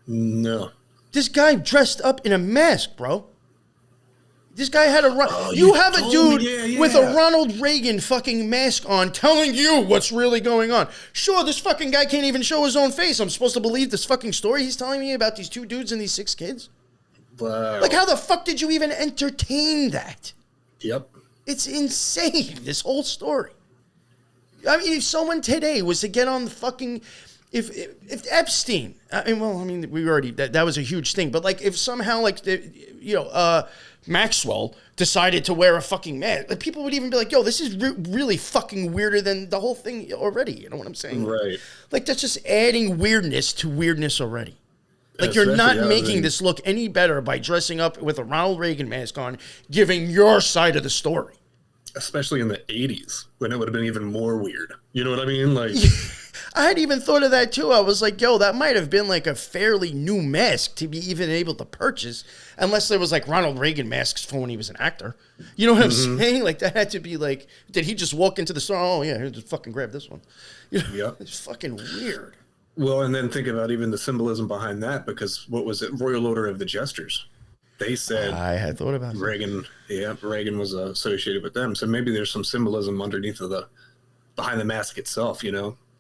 [SPEAKER 2] No.
[SPEAKER 3] This guy dressed up in a mask, bro. This guy had you have a dude with a Ronald Reagan fucking mask on telling you what's really going on. Sure, this fucking guy can't even show his own face. I'm supposed to believe this fucking story he's telling me about these 2 dudes and these 6 kids?
[SPEAKER 2] Wow.
[SPEAKER 3] Like, how the fuck did you even entertain that?
[SPEAKER 2] Yep.
[SPEAKER 3] It's insane, this whole story. I mean, if someone today was to get on the fucking... If Epstein... we already... That was a huge thing. But, like, if somehow, like, Maxwell decided to wear a fucking mask, people would even be like, yo, this is really fucking weirder than the whole thing already. You know what I'm saying?
[SPEAKER 2] Right.
[SPEAKER 3] Like, that's just adding weirdness to weirdness already. Like, you're not making this look any better by dressing up with a Ronald Reagan mask on, giving your side of the story.
[SPEAKER 2] Especially in the 80s, when it would have been even more weird. You know what I mean? Like,
[SPEAKER 3] I had even thought of that too. I was like, yo, that might have been like a fairly new mask to be even able to purchase, unless there was like Ronald Reagan masks for when he was an actor. You know what I'm saying? Like, that had to be like, did he just walk into the store? Oh yeah, here, just fucking grab this one. It's fucking weird.
[SPEAKER 2] Well, and then think about even the symbolism behind that, because what was it? Royal Order of the Jesters. they said
[SPEAKER 3] I had thought about
[SPEAKER 2] Reagan. Yeah, Reagan was associated with them. So maybe there's some symbolism underneath of behind the mask itself.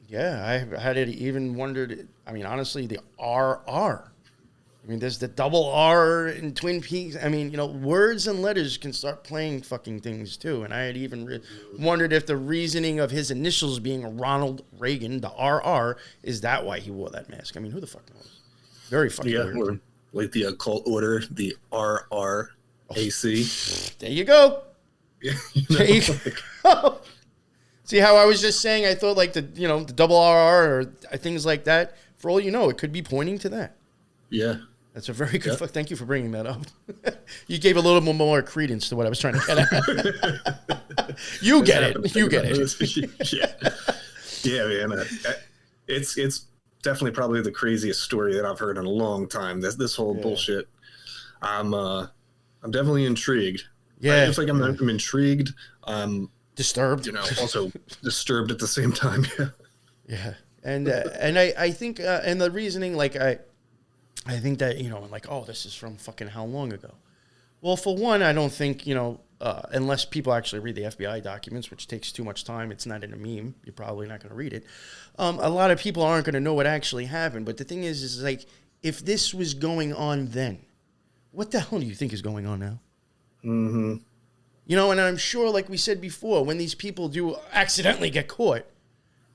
[SPEAKER 3] Yeah, I had it even wondered. I mean, honestly, the RR. I mean, there's the double R in Twin Peaks. I mean, words and letters can start playing fucking things too. And I had even wondered if the reasoning of his initials being Ronald Reagan, the RR, is that why he wore that mask? I mean, who the fuck knows? Very fucking weird.
[SPEAKER 2] Or like the occult order, the RRAC.
[SPEAKER 3] There you go.
[SPEAKER 2] Yeah,
[SPEAKER 3] There you go. See how I was just saying? I thought like the double RR or things like that. For all you know, it could be pointing to that.
[SPEAKER 2] Yeah.
[SPEAKER 3] That's a very good. Thank you for bringing that up. You gave a little more credence to what I was trying to get at. You get it. You get it.
[SPEAKER 2] Yeah, man. It's definitely probably the craziest story that I've heard in a long time. This whole bullshit. I'm definitely intrigued.
[SPEAKER 3] Yeah,
[SPEAKER 2] it's like I'm intrigued.
[SPEAKER 3] Disturbed.
[SPEAKER 2] Also disturbed at the same time.
[SPEAKER 3] Yeah, and I think and the reasoning, like I think that, like, oh, this is from fucking how long ago? Well, for one, I don't think, unless people actually read the FBI documents, which takes too much time, it's not in a meme. You're probably not going to read it. A lot of people aren't going to know what actually happened. But the thing is like, if this was going on then, what the hell do you think is going on now?
[SPEAKER 2] Mm-hmm.
[SPEAKER 3] And I'm sure, like we said before, when these people do accidentally get caught,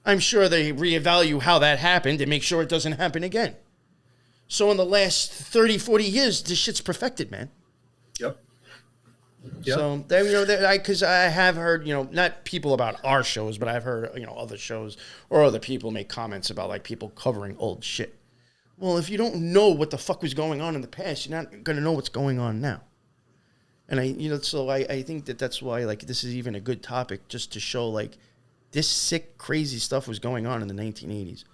[SPEAKER 3] I'm sure they reevaluate how that happened and make sure it doesn't happen again. So in the last 30, 40 years, this shit's perfected, man.
[SPEAKER 2] Yep.
[SPEAKER 3] So, because I have heard, not people about our shows, but I've heard, other shows or other people make comments about, like, people covering old shit. Well, if you don't know what the fuck was going on in the past, you're not going to know what's going on now. And so I think that's why, like, this is even a good topic, just to show, like, this sick, crazy stuff was going on in the 1980s.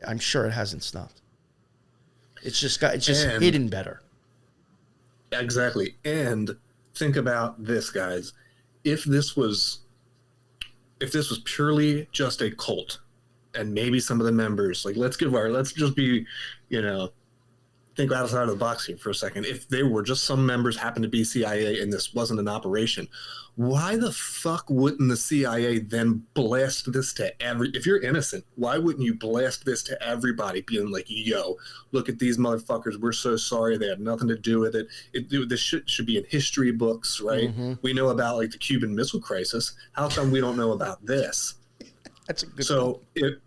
[SPEAKER 3] I'm sure it hasn't stopped. It's just hidden better.
[SPEAKER 2] Exactly. And think about this, guys. If this was purely just a cult, and maybe some of the members, like, let's just be, think outside of the box here for a second. If they were just some members happened to be CIA and this wasn't an operation, why the fuck wouldn't the CIA then blast this to if you're innocent, why wouldn't you blast this to everybody, being like, yo, look at these motherfuckers, we're so sorry, they had nothing to do with it. This should be in history books, right? Mm-hmm. We know about, like, the Cuban Missile Crisis. How come we don't know about this?
[SPEAKER 3] That's a good point.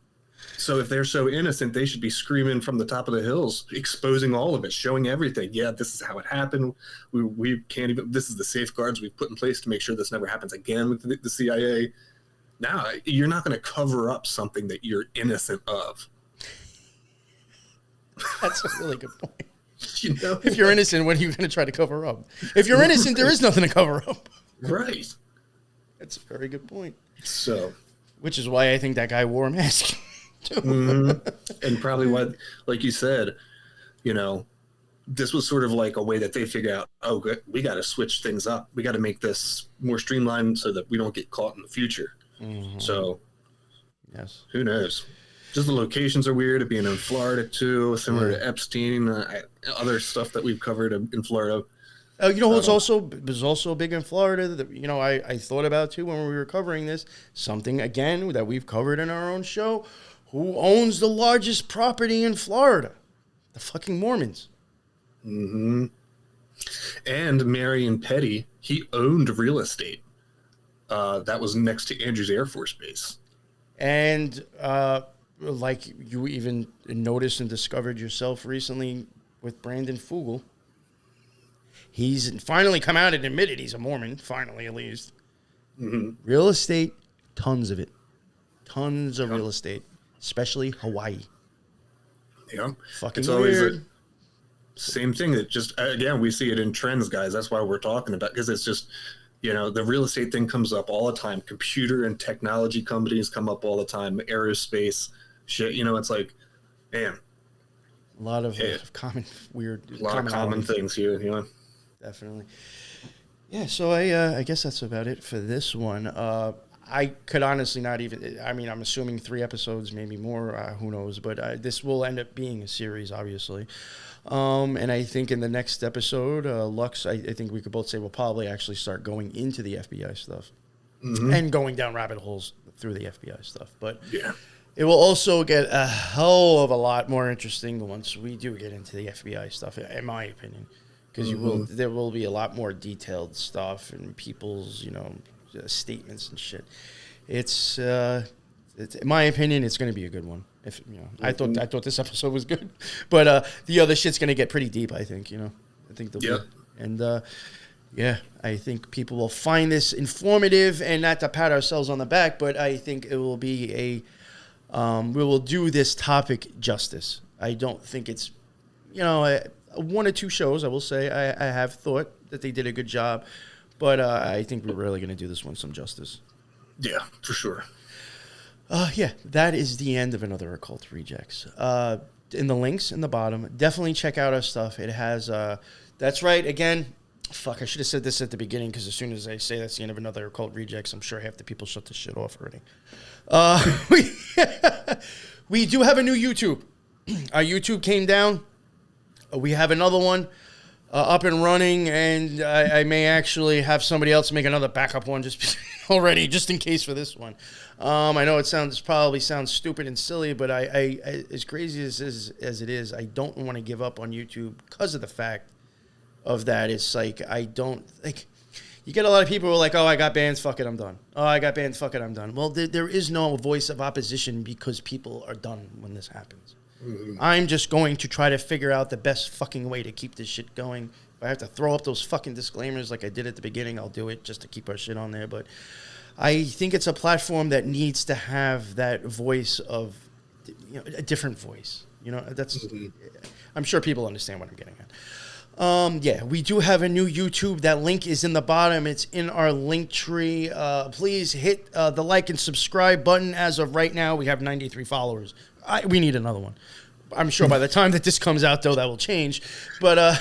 [SPEAKER 2] So if they're so innocent, they should be screaming from the top of the hills, exposing all of it, showing everything. Yeah, this is how it happened. We can't even. This is the safeguards we've put in place to make sure this never happens again with the CIA. Now, you're not going to cover up something that you're innocent of.
[SPEAKER 3] That's a really good point. If you're innocent, what are you going to try to cover up? If you're innocent, there is nothing to cover up.
[SPEAKER 2] Right.
[SPEAKER 3] That's a very good point.
[SPEAKER 2] So,
[SPEAKER 3] which is why I think that guy wore a mask.
[SPEAKER 2] Mm-hmm. And probably what, like you said, this was sort of like a way that they figure out, oh, good, we got to switch things up. We got to make this more streamlined so that we don't get caught in the future. Mm-hmm. So,
[SPEAKER 3] yes,
[SPEAKER 2] who knows? Just the locations are weird. It being in Florida too, similar to Epstein, other stuff that we've covered in Florida.
[SPEAKER 3] Oh, what's also big in Florida that I thought about too when we were covering this. Something again that we've covered in our own show. Who owns the largest property in Florida? The fucking Mormons.
[SPEAKER 2] Mm-hmm. And Marion Petty, he owned real estate. That was next to Andrews Air Force Base.
[SPEAKER 3] And like you even noticed and discovered yourself recently with Brandon Fugel, he's finally come out and admitted he's a Mormon, finally at least. Mm-hmm. Real estate, tons of it. Tons of real estate. Especially Hawaii.
[SPEAKER 2] Yeah.
[SPEAKER 3] Fucking
[SPEAKER 2] it's
[SPEAKER 3] weird.
[SPEAKER 2] Always same thing. That just, again, we see it in trends, guys. That's why we're talking about, because it's just, the real estate thing comes up all the time. Computer and technology companies come up all the time. Aerospace shit. It's like, man.
[SPEAKER 3] A lot of common weird.
[SPEAKER 2] A lot of common things here.
[SPEAKER 3] Definitely. Yeah. So I guess that's about it for this one. I could honestly not even. I mean, I'm assuming 3 episodes, maybe more. Who knows? But this will end up being a series, obviously. And I think in the next episode, Lux, I think we could both say we'll probably actually start going into the FBI stuff and going down rabbit holes through the FBI stuff. But
[SPEAKER 2] yeah,
[SPEAKER 3] it will also get a hell of a lot more interesting once we do get into the FBI stuff, in my opinion, because there will be a lot more detailed stuff and people's statements and shit. It's in my opinion, it's going to be a good one. If I thought this episode was good, but the other shit's going to get pretty deep. I think I think they'll be, and I think people will find this informative, and not to pat ourselves on the back, but I think it will be we will do this topic justice. I don't think it's 1 or 2 shows. I will say I have thought that they did a good job, but I think we're really going to do this one some justice.
[SPEAKER 2] Yeah, for sure.
[SPEAKER 3] That is the end of another Occult Rejects. In the links in the bottom, definitely check out our stuff. It has, that's right, again, fuck, I should have said this at the beginning, because as soon as I say that's the end of another Occult Rejects, I'm sure half the people shut this shit off already. We do have a new YouTube. Our YouTube came down. We have another one up and running, and I may actually have somebody else make another backup one just already, just in case for this one. I know it probably sounds stupid and silly, but I as crazy as it is, I don't want to give up on YouTube because of the fact of that. It's like you get a lot of people who are like, oh, I got banned, fuck it, I'm done. Oh, I got banned, fuck it, I'm done. Well, there is no voice of opposition because people are done when this happens. Mm-hmm. I'm just going to try to figure out the best fucking way to keep this shit going. If I have to throw up those fucking disclaimers like I did at the beginning, I'll do it just to keep our shit on there. But I think it's a platform that needs to have that voice of, a different voice. That's. I'm sure people understand what I'm getting at. We do have a new YouTube. That link is in the bottom. It's in our link tree. Please hit the like and subscribe button. As of right now, we have 93 followers. We need another one. I'm sure by the time that this comes out, though, that will change. But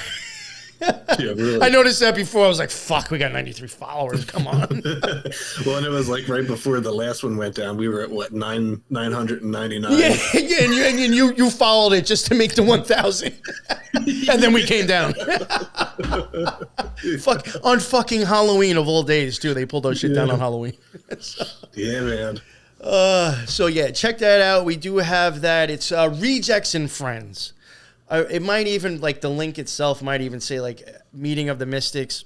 [SPEAKER 3] really. I noticed that before. I was like, fuck, we got 93 followers. Come on.
[SPEAKER 2] Well, and it was like right before the last one went down. We were at, what, 999?
[SPEAKER 3] Yeah, and you followed it just to make the 1,000. And then we came down. On fucking Halloween of all days, too. They pulled our shit down on Halloween.
[SPEAKER 2] Yeah, man.
[SPEAKER 3] Check that out. We do have that. It's Rejects and Friends. It might even, the link itself might even say, Meeting of the Mystics,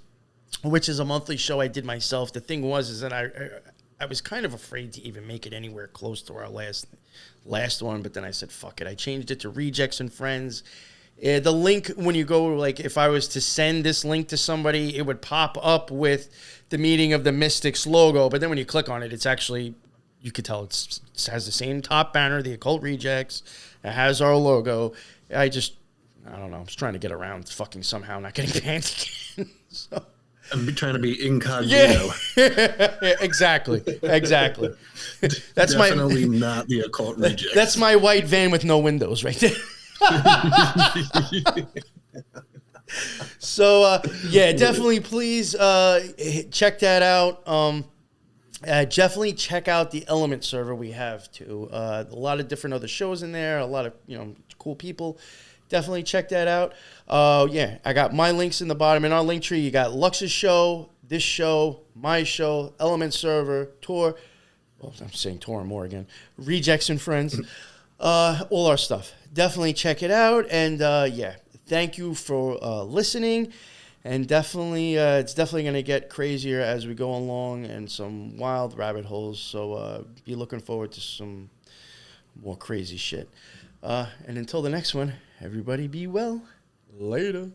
[SPEAKER 3] which is a monthly show I did myself. The thing is that I was kind of afraid to even make it anywhere close to our last one, but then I said, fuck it. I changed it to Rejects and Friends. The link, when you go, if I was to send this link to somebody, it would pop up with the Meeting of the Mystics logo, but then when you click on it, it's actually... You could tell it has the same top banner, the Occult Rejects. It has our logo. I don't know. I'm just trying to get around fucking somehow not getting banned again. So.
[SPEAKER 2] I'm trying to be incognito.
[SPEAKER 3] Yeah, exactly. That's
[SPEAKER 2] definitely not the Occult Rejects.
[SPEAKER 3] That's my white van with no windows right there. So, definitely please check that out. Definitely check out the Element server we have too. A lot of different other shows in there. A lot of cool people. Definitely check that out. I got my links in the bottom. In our link tree, you got Lux's show, this show, my show, Element server, Tor. Well, I'm saying Tor and more again. Rejects and Friends. All our stuff. Definitely check it out. And thank you for listening. And definitely, it's definitely going to get crazier as we go along and some wild rabbit holes. So be looking forward to some more crazy shit. And until the next one, everybody be well. Later.